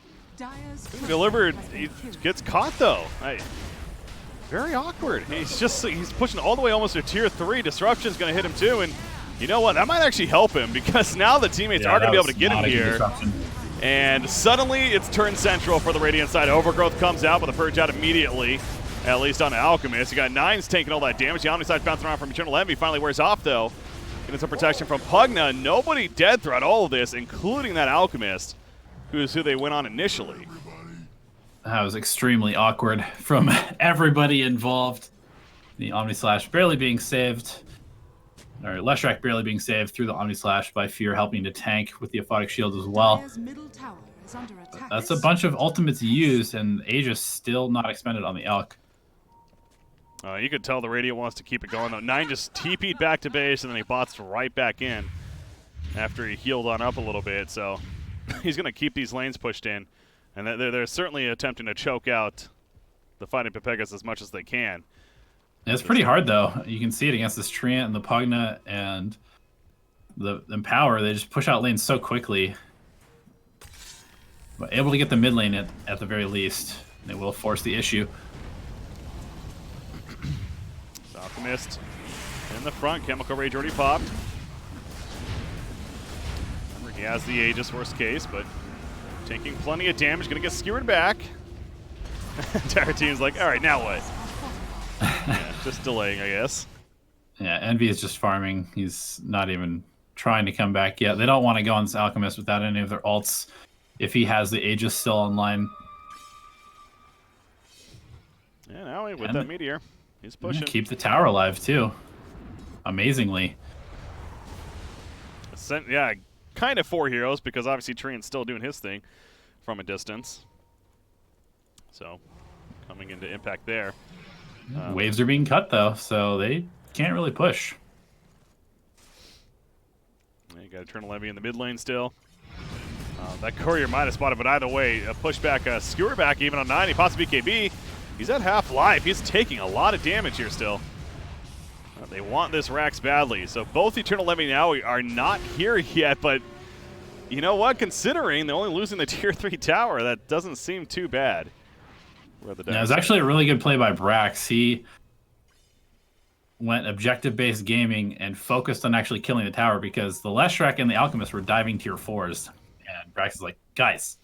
delivered. He gets caught though. Very awkward. He's pushing all the way almost to tier 3. Disruption's going to hit him too, and you know what? That might actually help him because now the teammates are going to be able to get him here. And suddenly it's turned central for the Radiant side. Overgrowth comes out with a Purge out immediately, at least on Alchemist. You got Nines taking all that damage. The Omniside's bouncing around from Eternal Envy. Finally wears off though. Getting some protection from Pugna. Nobody dead throughout all of this, including that Alchemist, who is who they went on initially. That was extremely awkward from everybody involved. The Omnislash barely being saved. or Leshrac barely being saved through the Omni Slash by Fear helping to tank with the Aphotic Shield as well. Dire's middle tower is under attack. That's a bunch of ultimates used, and Aegis still not expended on the Elk. You could tell the radio wants to keep it going, though. 9 just TP'd back to base, and then he bots right back in after he healed on up a little bit. So he's going to keep these lanes pushed in, and they're certainly attempting to choke out the Fighting Pepegas as much as they can. It's pretty hard, though. You can see it against this Treant and the Pugna and the Empower. They just push out lanes so quickly. But able to get the mid lane at the very least. It will force the issue. Alchemist in the front. Chemical Rage already popped. Remember, he has the Aegis, worst case, but taking plenty of damage. Going to get skewered back. Entire team's like, all right, now what? Yeah, just delaying, I guess. Yeah, Envy is just farming. He's not even trying to come back yet. They don't want to go on this Alchemist without any of their ults if he has the Aegis still online. Yeah, now with that Meteor, he's pushing. Keep the tower alive, too. Amazingly. Yeah, kind of 4 heroes, because obviously Treant's still doing his thing from a distance. So, coming into impact there. Waves are being cut, though, so they can't really push. You got Eternal Levy in the mid lane still. That Courier might have spotted, but either way, a pushback, a skewer back even on 9. He pops BKB. He's at half life. He's taking a lot of damage here still. They want this Rax badly. So both Eternal Levy now are not here yet, but you know what? Considering they're only losing the tier 3 tower, that doesn't seem too bad. Yeah, it was actually a really good play by Brax. He went objective-based gaming and focused on actually killing the tower because the Leshrac and the Alchemist were diving tier 4s. And Brax is like, guys,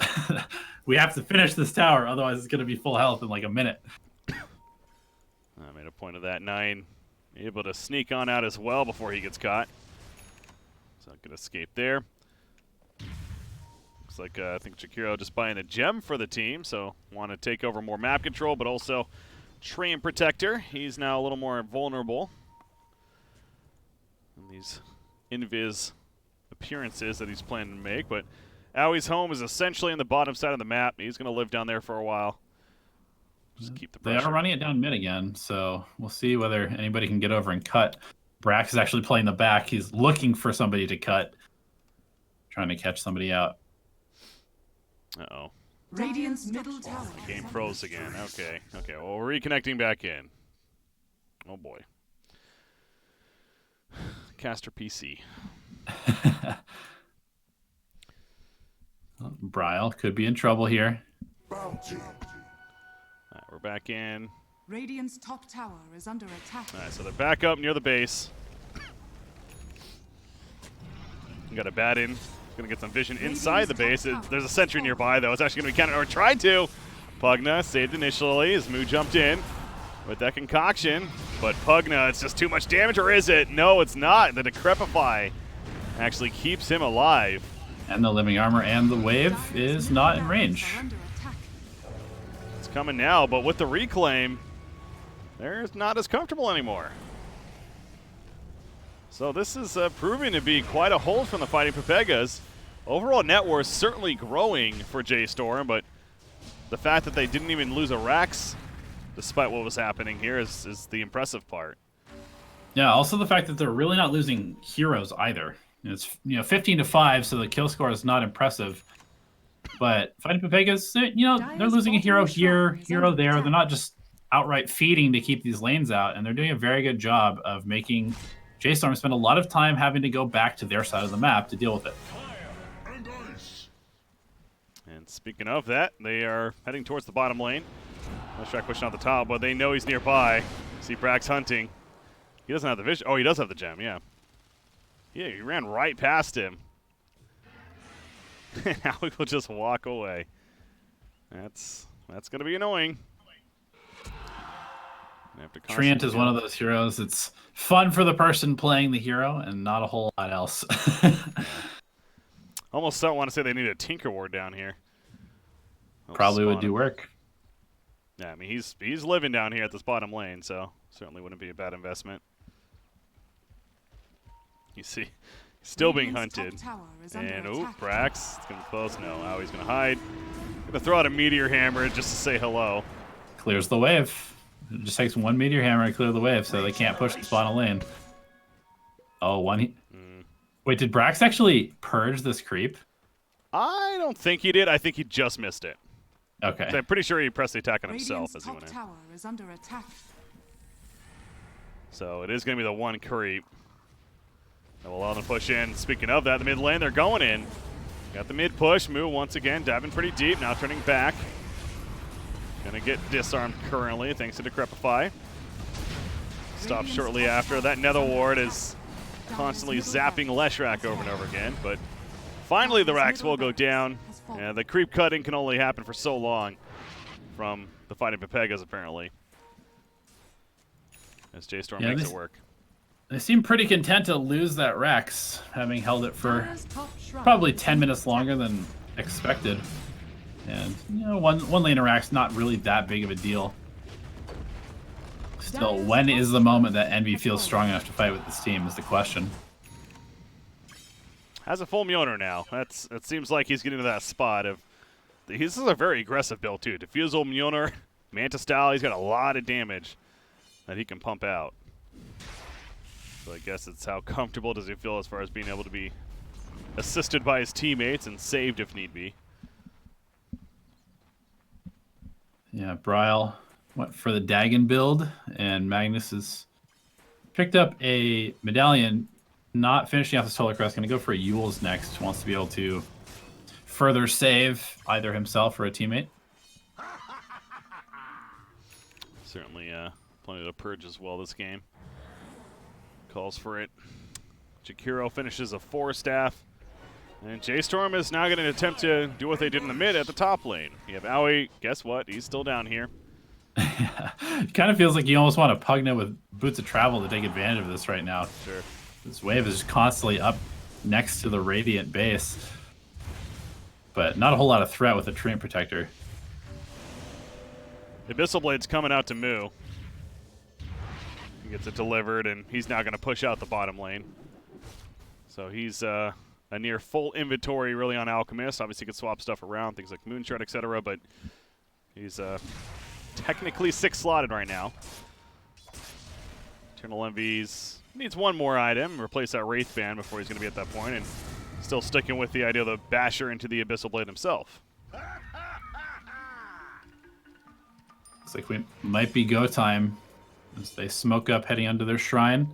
we have to finish this tower, otherwise it's going to be full health in like a minute. I made a point of that. 9 able to sneak on out as well before he gets caught. So good escape there. Looks like I think Jakiro just buying a gem for the team, so want to take over more map control, but also Treant Protector. He's now a little more vulnerable. And these invis appearances that he's planning to make, but Aui's home is essentially in the bottom side of the map. He's going to live down there for a while. Just keep the pressure. They are running it down mid again, so we'll see whether anybody can get over and cut. Brax is actually playing the back. He's looking for somebody to cut, trying to catch somebody out. Uh-oh. Radiant's middle tower. The game froze again. Okay. Okay, well, we're reconnecting back in. Oh, boy. Caster PC. Bryle could be in trouble here. All right, we're back in. Radiant's top tower is under attack. All right, so they're back up near the base. You got a bat in. Going to get some vision inside the base. There's a sentry nearby, though. It's actually going to be counted, or tried to. Pugna saved initially as Moo jumped in with that concoction. But Pugna, it's just too much damage, or is it? No, it's not. The Decrepify actually keeps him alive. And the living armor and the wave is not in range. It's coming now, but with the reclaim, they're not as comfortable anymore. So this is proving to be quite a hold from the Fighting Pepegas. Overall net worth certainly growing for J.Storm, but the fact that they didn't even lose a Rax despite what was happening here is the impressive part. Yeah, also the fact that they're really not losing heroes either. It's 15-5, so the kill score is not impressive. But Fighting Pepegas, they're losing a hero here, hero there. They're not just outright feeding to keep these lanes out, and they're doing a very good job of making J.Storm spend a lot of time having to go back to their side of the map to deal with it. And speaking of that, they are heading towards the bottom lane. Leshrac pushing out the top, but they know he's nearby. See Brax hunting. He doesn't have the vision. Oh, he does have the gem, yeah. Yeah, he ran right past him. Now he will just walk away. That's going to be annoying. Treant is one of those heroes. It's fun for the person playing the hero and not a whole lot else. Almost don't want to say they need a Tinker Ward down here. Probably would do work. Yeah, I mean, he's living down here at this bottom lane, so certainly wouldn't be a bad investment. You see, he's still being Radiant's top hunted. tower is under And, attack. Brax, it's going to be close. No, he's going to hide. Gonna throw out a meteor hammer just to say hello. Clears the wave. It just takes one meteor hammer to clear the wave, so they can't push the spawn a lane. Oh, one. Wait, did Brax actually purge this creep? I don't think he did. I think he just missed it. Okay. So I'm pretty sure he pressed the attack on himself Radiant's as he top went in. tower is under attack. So it is going to be the one creep. That will allow them to push in. Speaking of that, the mid lane, they're going in. Got the mid push. Moo once again diving pretty deep. Now turning back. Gonna get disarmed currently thanks to Decrepify. Stops shortly after. That Nether Ward is constantly zapping Leshrac over and over again. But finally the racks will go down. And the creep cutting can only happen for so long from the fighting Pepegas apparently. As J.Storm makes it work. They seem pretty content to lose that Rex, having held it for Dire's top shrine probably 10 minutes longer than expected. And, you know, one lane of Rex, not really that big of a deal. Still, when is the moment that Envy feels strong enough to fight with this team is the question. Has a full Mjolnir now. It seems like he's getting to that spot of. This is a very aggressive build too. Diffusal Mjolnir, Manta style. He's got a lot of damage that he can pump out. So I guess it's how comfortable does he feel as far as being able to be assisted by his teammates and saved if need be. Yeah, Bryle went for the Dagon build, and Magnus has picked up a medallion, not finishing off the Solar Crest, going to go for a Yule's next, wants to be able to further save either himself or a teammate. Certainly plenty to purge as well this game. Calls for it. Jakiro finishes a 4-staff. And J.Storm is now going to attempt to do what they did in the mid at the top lane. You have Aoi, guess what? He's still down here. It kind of feels like you almost want to Pugna with Boots of Travel to take advantage of this right now. Sure. This wave is constantly up next to the Radiant base. But not a whole lot of threat with a Treant Protector. Abyssal Blade's coming out to Moo. He gets it delivered, and he's now going to push out the bottom lane. So he's a near full inventory really on Alchemist. Obviously, he can swap stuff around, things like Moonshard, etc. But he's technically 6-slotted right now. Eternal Envies needs one more item, replace that Wraith Band before he's going to be at that point, and still sticking with the idea of the Basher into the Abyssal Blade himself. Looks like we might be go time as they smoke up heading under their shrine.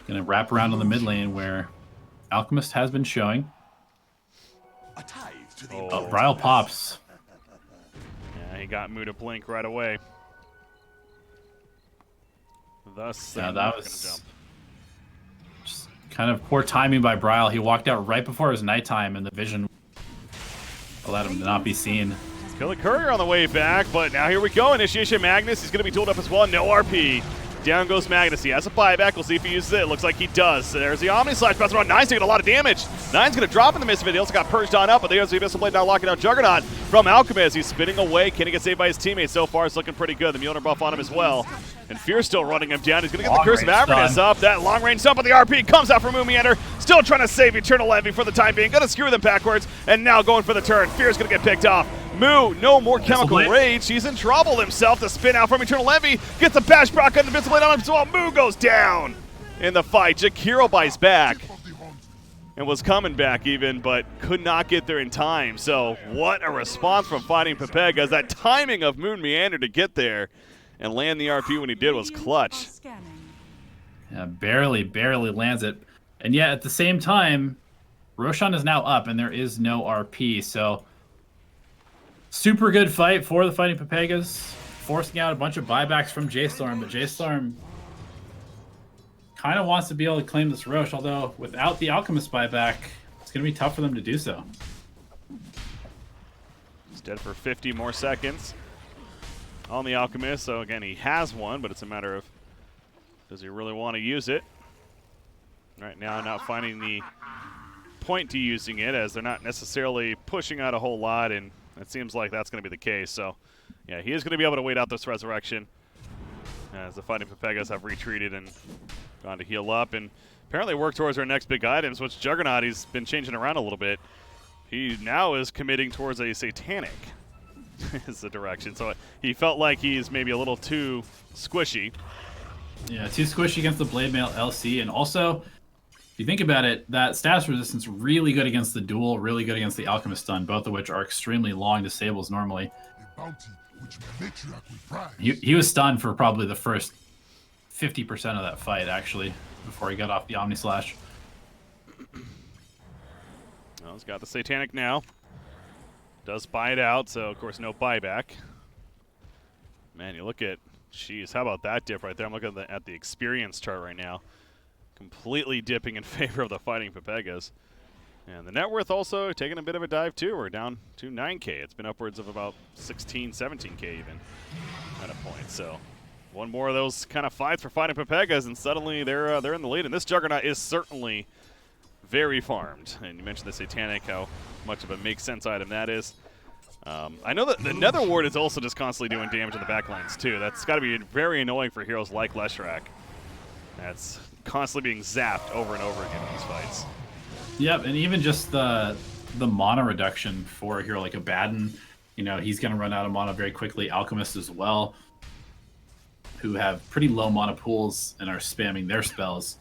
Gonna wrap around on the mid lane where Alchemist has been showing. Oh, Bryle pops. Yeah, he got Moo to blink right away. Thus, Yeah, they're that not was gonna jump. just kind of poor timing by Bryle. He walked out right before it was nighttime, and the vision allowed him to not be seen. Killer Courier on the way back, but now here we go. Initiation Magnus. He's going to be tooled up as well. No RP. Down goes Magnus. He has a buyback. We'll see if he uses it. Looks like he does. So there's the Omni Slash. Bounce around. Nine's taking a lot of damage. Nine's going to drop in the midst of it. He also got purged on up, but there's the Abyssal Blade now locking out Juggernaut from Alchemist. He's spinning away. Can he get saved by his teammates? So far, it's looking pretty good. The Mjolnir buff on him as well. And Fear's still running him down. He's going to get the Curse of Avernus up. That long-range stump of the RP comes out from Moomiander. Still trying to save Eternal Envy for the time being. Going to screw them backwards. And now going for the turn. Fear's going to get picked off. Moo, no more Chemical Rage. He's in trouble himself to spin out from Eternal Envy. Gets a Bash Brock on the Abyssal Blade on him as well. Moo goes down in the fight. Jakiro buys back. And was coming back even, but could not get there in time. So what a response from fighting Pepegas. That timing of Moon Meander to get there and land the RP when he did was clutch. Yeah, barely lands it. And yet at the same time, Roshan is now up and there is no RP. So super good fight for the fighting Pepegas, forcing out a bunch of buybacks from J.Storm, but J.Storm kind of wants to be able to claim this Roche, although without the Alchemist buyback, it's going to be tough for them to do so. He's dead for 50 more seconds on the Alchemist. So again, he has one, but it's a matter of does he really want to use it? Right now, not finding the point to using it as they're not necessarily pushing out a whole lot, and it seems like that's going to be the case. So yeah, he is going to be able to wait out this resurrection as the fighting Pepegas have retreated and gone to heal up. And apparently work towards our next big items, which Juggernaut, he's been changing around a little bit. He now is committing towards a Satanic is the direction. So he felt like he's maybe a little too squishy. Yeah, too squishy against the Blade Mail LC. And also, if you think about it, that status resistance really good against the Duel, really good against the Alchemist stun, both of which are extremely long disables normally. He was stunned for probably the first 50% of that fight, actually, before he got off the Omni Slash. Well, he's got the Satanic now. Does buy it out, so of course no buyback. Man, you look at, jeez, how about that dip right there? I'm looking at the experience chart right now. Completely dipping in favor of the Fighting Pepegas. And the net worth also taking a bit of a dive too. We're down to 9K. It's been upwards of about 16, 17K even at a point. So one more of those kind of fights for Fighting Pepegas, and suddenly they're in the lead. And this Juggernaut is certainly very farmed. And you mentioned the Satanic, how much of a make sense item that is. I know that the Nether Ward is also just constantly doing damage in the backlines too. That's got to be very annoying for heroes like Leshrac. That's constantly being zapped over and over again in these fights. Yep, and even just the mana reduction for a hero like Abaddon, you know, he's going to run out of mana very quickly. Alchemist as well, who have pretty low mana pools and are spamming their spells.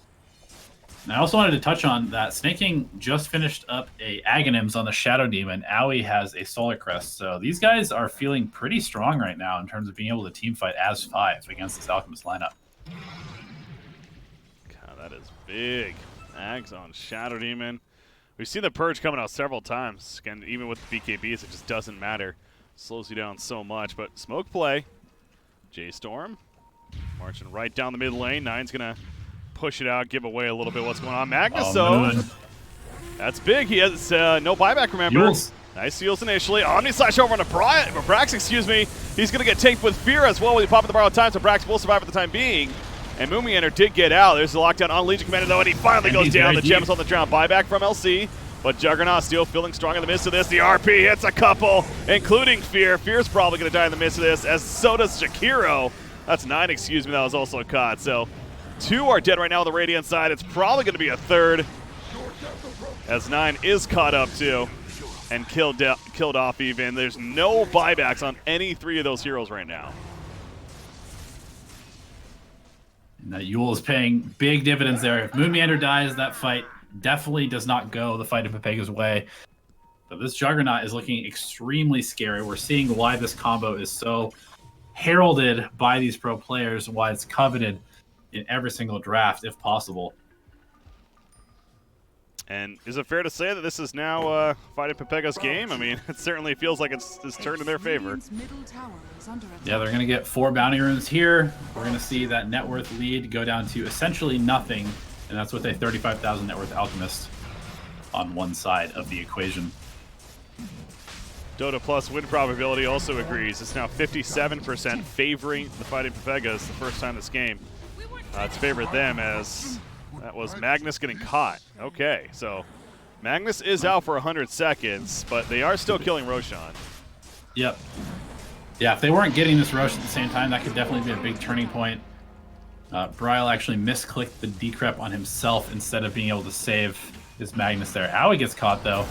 And I also wanted to touch on that Snake King just finished up a Aghanims on the Shadow Demon. Aoi has a Solar Crest, so these guys are feeling pretty strong right now in terms of being able to team fight as 5 against this Alchemist lineup. God, that is big. Ags on Shadow Demon. We've seen the Purge coming out several times, and even with the BKBs, it just doesn't matter. Slows you down so much, but smoke play. J.Storm marching right down the mid lane. Nine's going to push it out, give away a little bit what's going on. Magnus, that's big. He has no buyback, remember. Yules. Nice heals initially. Omni Slash over on Brax, excuse me. He's going to get tanked with Fear as well when he pop at the borrowed time, so Brax will survive for the time being. And Moomiander did get out. There's the lockdown on Legion Commander, though, and he finally goes down. The gems on the ground. Buyback from LC, but Juggernaut still feeling strong in the midst of this. The RP hits a couple, including Fear. Fear's probably going to die in the midst of this, as so does Shakiro. That's 9, excuse me, that was also caught. So 2 are dead right now on the Radiant side. It's probably going to be a 3rd, as 9 is caught up too, and killed off even. There's no buybacks on any 3 of those heroes right now. And that Yule is paying big dividends there. If Moonmeander dies, that fight definitely does not go the Fight of Pepega's way. But this Juggernaut is looking extremely scary. We're seeing why this combo is so heralded by these pro players, why it's coveted in every single draft, if possible. And is it fair to say that this is now Fight of Pepega's game? I mean, it certainly feels like it's turned in their favor. Yeah, they're going to get 4 bounty runes here. We're going to see that net worth lead go down to essentially nothing, and that's with a 35,000 net worth Alchemist on one side of the equation. Dota Plus win probability also agrees. It's now 57% favoring the Fighting Pepegas the first time this game. It's favored them, as that was Magnus getting caught. Okay, so Magnus is out for 100 seconds, but they are still killing Roshan. Yep. Yeah, if they weren't getting this Rosh at the same time, that could definitely be a big turning point. Bryle actually misclicked the decrep on himself instead of being able to save his Magnus there. Aoi gets caught, though.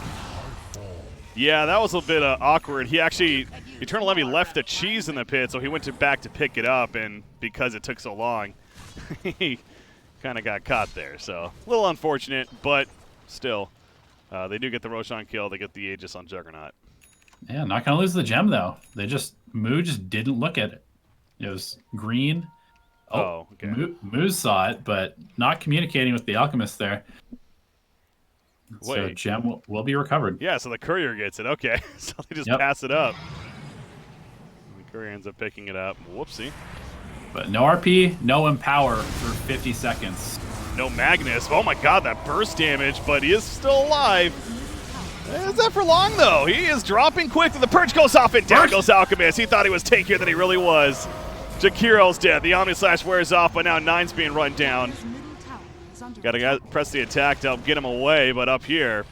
Yeah, that was a bit awkward. He actually, Eternal Levy left the cheese in the pit, so he went back to pick it up, and because it took so long, he kind of got caught there. So a little unfortunate, but still, they do get the Roshan kill. They get the Aegis on Juggernaut. Yeah, not going to lose the gem, though. Moo just didn't look at it. It was green. Oh, okay. Moo saw it, but not communicating with the Alchemist there. Wait. So gem will be recovered. Yeah, so the courier gets it. Okay, so they just pass it up. The courier ends up picking it up. Whoopsie. But no RP, no Empower for 50 seconds. No Magnus. Oh my god, that burst damage, but he is still alive. Is that for long, though? He is dropping quick. The Purge goes off, and down goes Alchemist. He thought he was tankier than he really was. Jakiro's dead. The Omni Slash wears off, but now 9's being run down. Got to press the attack to help get him away, but up here,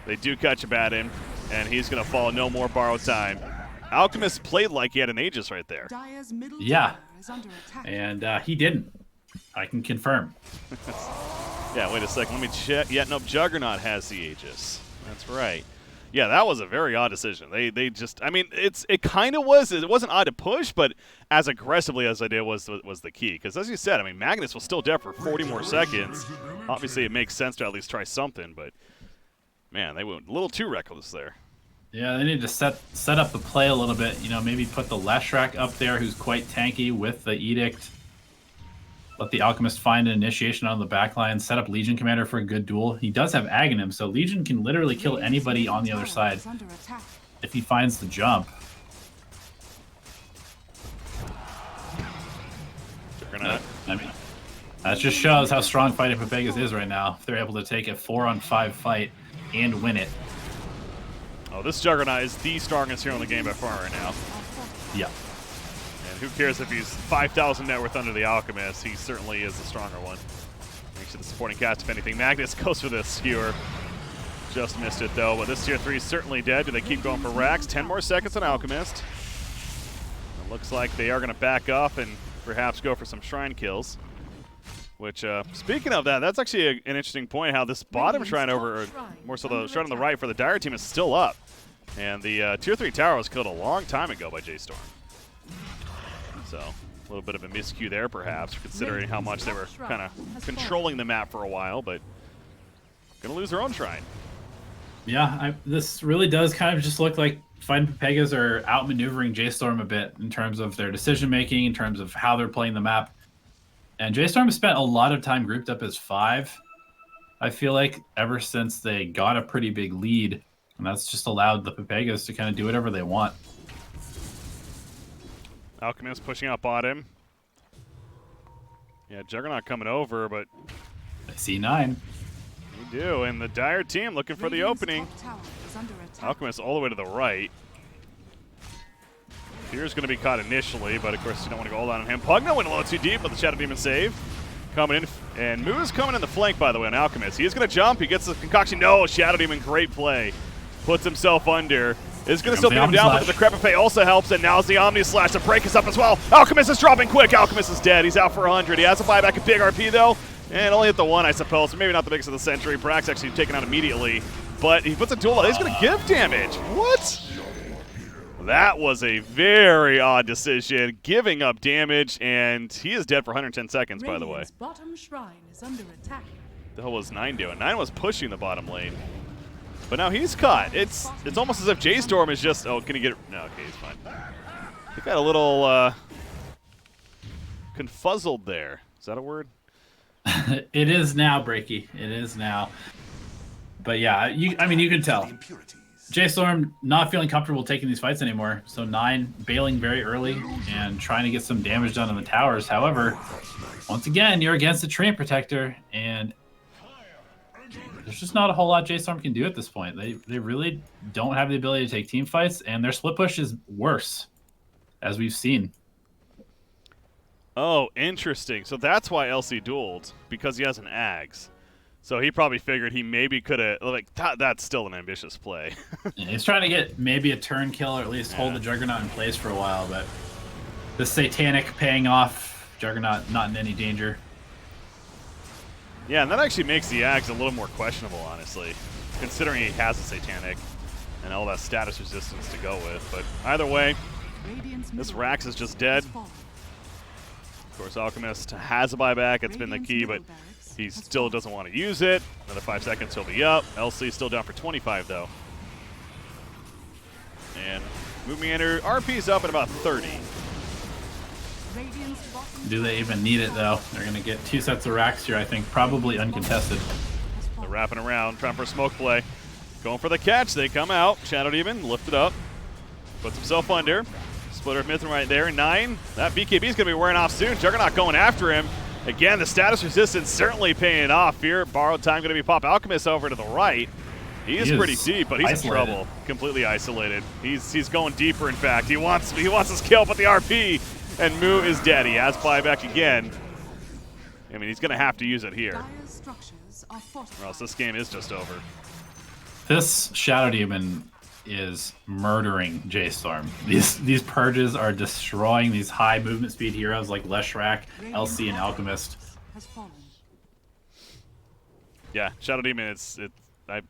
they do catch a bat in, and he's going to fall. No more borrowed time. Alchemist played like he had an Aegis right there. Yeah, and he didn't. I can confirm. Yeah, wait a second. Let me check. Yeah, no, Juggernaut has the Aegis. That's right. Yeah, that was a very odd decision. They just, I mean, it kind of was. It wasn't odd to push, but as aggressively as they did was the key. Because as you said, I mean, Magnus was still dead for 40 more seconds. Obviously, it makes sense to at least try something, but man, they went a little too reckless there. Yeah, they need to set up the play a little bit. You know, maybe put the Leshrac up there, who's quite tanky with the Edict. Let the Alchemist find an initiation on the backline. Set up Legion Commander for a good duel. He does have Aghanim, so Legion can literally kill anybody on the other side if he finds the jump. Juggernaut. I mean, that just shows how strong fighting Pepegas is right now. If they're able to take a 4-on-5 fight and win it. Oh, this Juggernaut is the strongest hero in the game by far right now. Yeah. And who cares if he's 5,000 net worth under the Alchemist? He certainly is the stronger one. Thanks to the supporting cast, if anything. Magnus goes for the skewer. Just missed it, though. But this tier 3 is certainly dead. Do they keep going for Rax? 10 more seconds on Alchemist. It looks like they are going to back up and perhaps go for some shrine kills. Which, speaking of that, that's actually an interesting point, how this bottom shrine over, or more so the shrine on the right for the Dire team is still up. And the tier 3 tower was killed a long time ago by J.Storm. So, a little bit of a miscue there, perhaps, considering how much they were kind of controlling the map for a while, but going to lose their own shrine. Yeah, this really does kind of just look like Fighting Pepegas are outmaneuvering J.Storm a bit in terms of their decision-making, in terms of how they're playing the map. And J.Storm has spent a lot of time grouped up as 5, I feel like, ever since they got a pretty big lead. And that's just allowed the Pepegas to kind of do whatever they want. Alchemist pushing out bottom. Yeah, Juggernaut coming over, but I see 9. we do. And the Dire team looking for the opening. Alchemist all the way to the right. Fear's going to be caught initially, but of course you don't want to go all down on him. Pugna went a little too deep, but the Shadow Demon saved. Coming in, and Moo is coming in the flank, by the way, on Alchemist. He is going to jump. He gets the concoction. No, Shadow Demon, great play. Puts himself under. Is going to still beat him down, but the Crepife also helps, and now's the Omni Slash to break us up as well. Alchemist is dropping quick. Alchemist is dead. He's out for 100. He has to buy back a big RP, though, and only hit the 1, I suppose. So maybe not the biggest of the century. Brax actually taken out immediately, but he puts a duel. He's going to give damage. What? That was a very odd decision, giving up damage, and he is dead for 110 seconds, by the way. Bottom shrine is under attack. The hell was 9 doing? 9 was pushing the bottom lane. But now he's caught. It's almost as if J.Storm is just... Oh, can he get it? No, okay, he's fine. He got a little confuzzled there. Is that a word? It is now, Breaky. It is now. But yeah, I mean, you can tell. J.Storm not feeling comfortable taking these fights anymore. So 9 bailing very early and trying to get some damage done on the towers. However, once again, you're against the Treant Protector, and there's just not a whole lot J.Storm can do at this point. They really don't have the ability to take team fights, and their split push is worse, as we've seen. Oh, interesting. So that's why LC dueled, because he has an Ags. So he probably figured he maybe could have, like, that's still an ambitious play. He's trying to get maybe a turn kill, or at least hold the Juggernaut in place for a while, but the Satanic paying off, Juggernaut not in any danger. Yeah, and that actually makes the Ags a little more questionable, honestly, considering he has a Satanic and all that status resistance to go with. But either way, this Rax is just dead. Of course, Alchemist has a buyback. It's been the key, but he still doesn't want to use it. Another 5 seconds, he'll be up. LC still down for 25, though. And moving under, RP's up at about 30. Do they even need it, though? They're going to get 2 sets of racks here, I think, probably uncontested. They're wrapping around, trying for a smoke play. Going for the catch. They come out. Shadow Demon lifted up. Puts himself under. Splitter of Mithrin right there. 9. That BKB is going to be wearing off soon. Juggernaut going after him. Again, the status resistance certainly paying off here. Borrowed time going to be pop. Alchemist over to the right. He is pretty deep, but he's isolated. In trouble. Completely isolated. He's going deeper, in fact. He wants his kill, but the RP, and Moo is dead. He has buyback again. I mean, he's going to have to use it here, or else this game is just over. This Shadow Demon is murdering J.Storm. These purges are destroying these high movement speed heroes like Leshrac, LC, and Alchemist. Has fallen. Yeah, Shadow Demon. I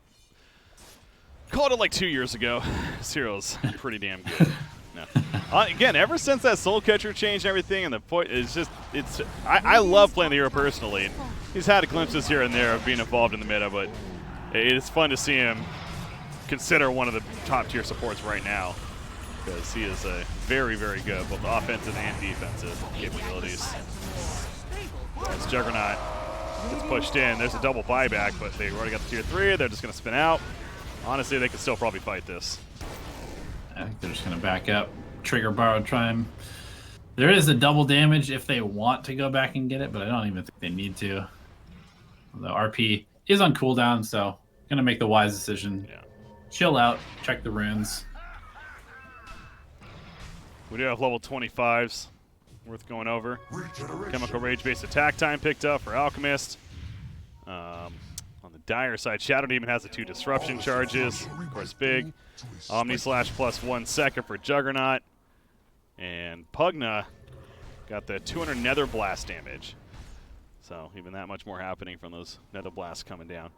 called it like 2 years ago. This hero's pretty damn good. No. Again, ever since that Soul Catcher changed everything, and the point is just I love playing the hero personally. And he's had glimpses here and there of being involved in the meta, but it's fun to see him consider one of the top tier supports right now, because he is a very, very good both offensive and defensive capabilities. As Juggernaut gets pushed in, there's a double buyback, but they already got the tier 3. They're just going to spin out. Honestly, they could still probably fight this. I think they're just going to back up. Trigger Borrowed Time. There is a double damage if they want to go back and get it, but I don't even think they need to. The RP is on cooldown, so going to make the wise decision. Yeah. Chill out, check the runes. We do have level 25s worth going over. Chemical Rage-based attack time picked up for Alchemist. On the Dire side, Shadow Demon has the 2 disruption charges. Of course, big. Omni Slash plus 1 second for Juggernaut. And Pugna got the 200 Nether Blast damage. So even that much more happening from those Nether Blasts coming down.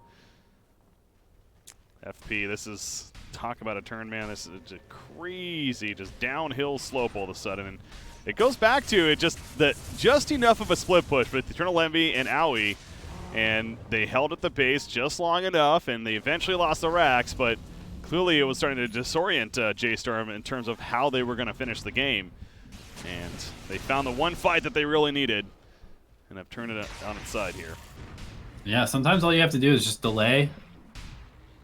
FP, this is, talk about a turn, man. This is just crazy, just downhill slope all of a sudden. And it goes back to it just enough of a split push with Eternal Envy and Aoi. And they held at the base just long enough, and they eventually lost the racks, but clearly it was starting to disorient J.Storm in terms of how they were going to finish the game. And they found the one fight that they really needed, and have turned it on its side here. Yeah, sometimes all you have to do is just delay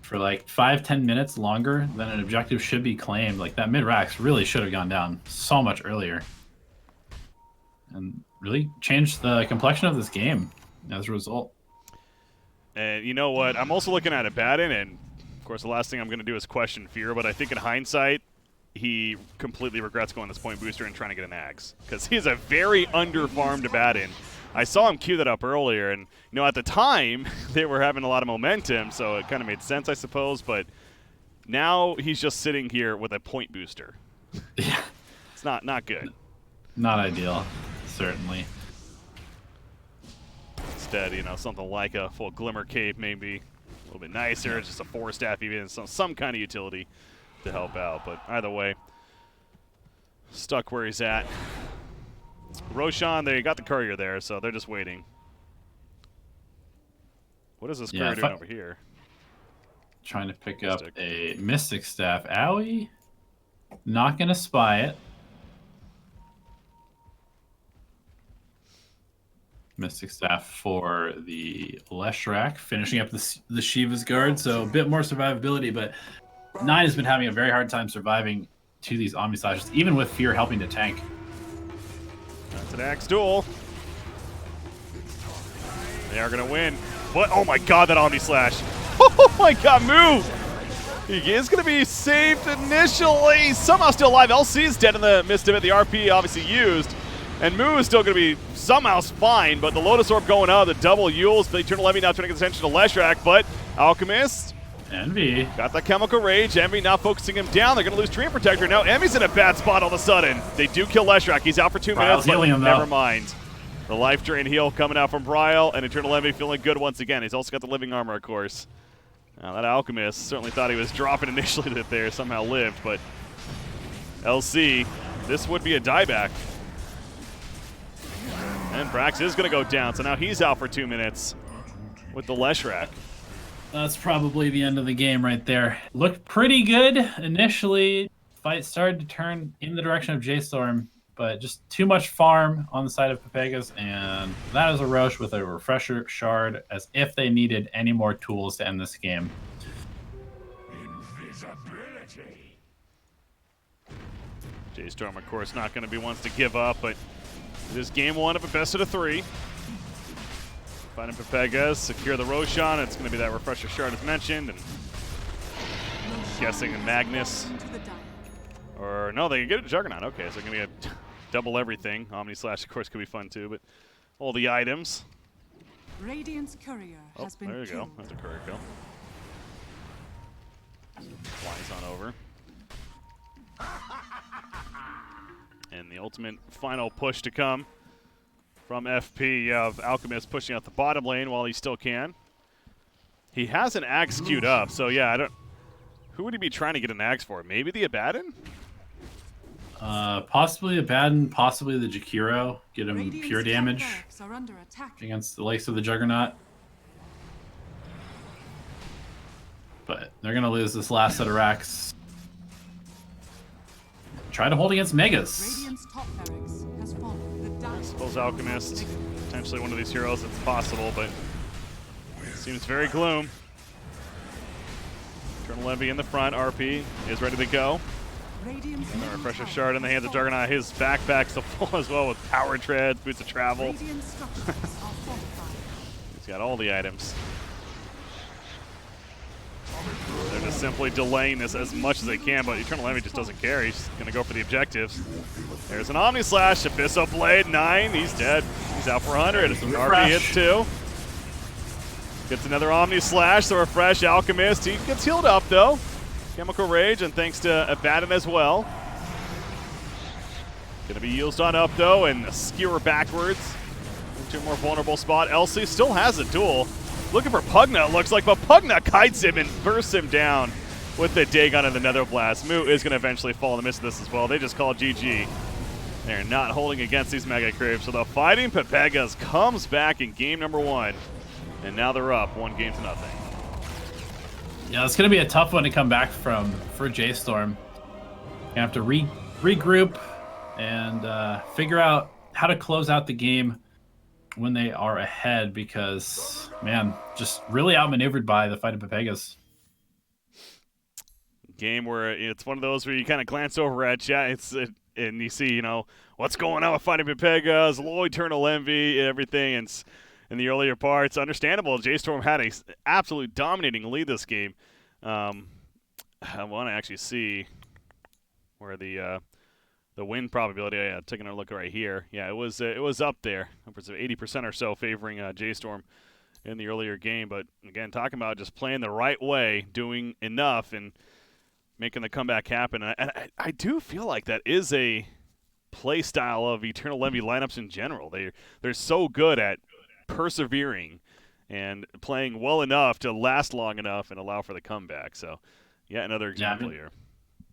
for like 5-10 minutes longer than an objective should be claimed. Like that mid-racks really should have gone down so much earlier. And really changed the complexion of this game as a result. And you know what? I'm also looking at Abaddon, and of course the last thing I'm going to do is question Fear, but I think in hindsight, he completely regrets going this point booster and trying to get an Ags, because he's a very under-farmed Abaddon. I saw him cue that up earlier, and you know, at the time, they were having a lot of momentum, so it kind of made sense, I suppose, but now he's just sitting here with a point booster. Yeah. It's not good. Not ideal, certainly. Instead, you know, something like a full Glimmer Cape maybe a little bit nicer, just a 4-staff even, some kind of utility to help out. But either way, stuck where he's at. Roshan, they got the courier there, so they're just waiting. What is this courier doing over here? Trying to pick up a Mystic Staff. Aoi, not going to spy it. Mystic Staff for the Leshrac, finishing up the Shiva's Guard, so a bit more survivability, but 9 has been having a very hard time surviving to these Omni Slashes, even with Fear helping to tank. That's an axe duel. They are going to win. What? Oh my god, that Omni Slash. Oh my god, move! He is going to be saved initially. Somehow still alive. LC is dead in the midst of it. The RP obviously used. And Moo is still going to be somehow fine, but the Lotus Orb going out, the double Yules, the Eternal Envy now trying to get attention to Leshrac, but Alchemist Envy got that Chemical Rage. Envy now focusing him down. They're going to lose Treant Protector. Now Envy's in a bad spot all of a sudden. They do kill Leshrac. He's out for 2 minutes, but never mind. The Life Drain heal coming out from Bryle, and Eternal Envy feeling good once again. He's also got the Living Armor, of course. Now that Alchemist certainly thought he was dropping initially that there, somehow lived, but LC, this would be a dieback. And Brax is going to go down, so now he's out for 2 minutes with the Leshrac. That's probably the end of the game right there. Looked pretty good initially. Fight started to turn in the direction of J.Storm, but just too much farm on the side of Pepegas, and that is a Roche with a Refresher Shard, as if they needed any more tools to end this game. Invisibility. J.Storm, of course, not going to be ones to give up, but it is game 1 of a best of 3. Finding Pepegas, secure the Roshan. It's going to be that Refresher Shard as mentioned, and guessing a Magnus. Or no, they can get a Juggernaut. Okay, so they're going to get double everything. Omni Slash, of course, could be fun too, but all the items. Radiant's courier has been there you killed. go. That's a courier kill. Flies on over. And the ultimate final push to come from FP. You have Alchemist pushing out the bottom lane while he still can. He has an axe queued up, so yeah, I don't... Who would he be trying to get an axe for? Maybe the Abaddon? Possibly Abaddon, possibly the Jakiro. Get him Radiant's pure top damage barracks are under attack. against the likes of the Juggernaut. But they're going to lose this last set of racks. Try to hold against Megas. Radiant's top barracks has fallen. The I dark suppose Alchemist, potentially one of these heroes, it's possible, but seems very gloom. Eternal Envy in the front, RP is ready to go. Radiant's And the middle refresher tower shard in the hands of Juggernaut. His backpack's still full as well with power treads, boots of travel. Radiant structures are fortified. He's got all the items. They're just simply delaying this as much as they can, but Eternal Envy just doesn't care. He's going to go for the objectives. There's an Omni Slash, Abyssal Blade, 9. He's dead. He's out for 100. RP hits 2. Gets another Omni Slash, the refresh. Alchemist, he gets healed up though. Chemical Rage, and thanks to Abaddon as well. Gonna be used on up though, and a skewer backwards into a more vulnerable spot. Elsie still has a duel. Looking for Pugna, it looks like, but Pugna kites him and bursts him down with the Dagon and the Nether Blast. Moo is gonna eventually fall in the midst of this as well. They just call GG. They're not holding against these Mega Creeps, so the Fighting Pepegas comes back in game number 1. And now they're up 1-0. Yeah, it's going to be a tough one to come back from for J.Storm. You have to regroup and figure out how to close out the game when they are ahead because, man, just really outmaneuvered by the Fighting Pepegas. Game where it's one of those where you kind of glance over at chat and you see, you know, what's going on with Fighting Pepegas, low Eternal Envy, everything, and in the earlier parts, understandable. J.Storm had an absolutely dominating lead this game. I want to actually see where the win probability. Yeah, taking a look right here. Yeah, it was up there, upwards of 80% or so favoring J.Storm in the earlier game. But again, talking about just playing the right way, doing enough, and making the comeback happen. And I do feel like that is a play style of Eternal Envy lineups in general. They're so good at persevering and playing well enough to last long enough and allow for the comeback. So, yeah, another example here.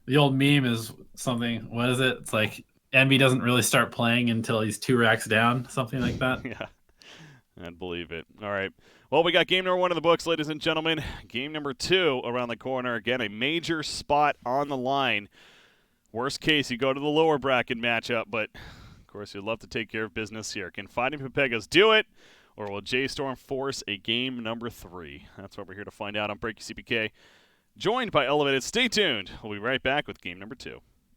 The old meme is something, what is it? It's like Envy doesn't really start playing until he's 2 racks down, something like that. Yeah, I'd believe it. All right. Well, we got game number 1 of the books, ladies and gentlemen. Game number 2 around the corner. Again, a major spot on the line. Worst case, you go to the lower bracket matchup, but, of course, you'd love to take care of business here. Can Fighting Pepegas do it? Or will J.Storm force a game number 3? That's what we're here to find out on Breaky CPK. Joined by Elevated. Stay tuned. We'll be right back with game number 2.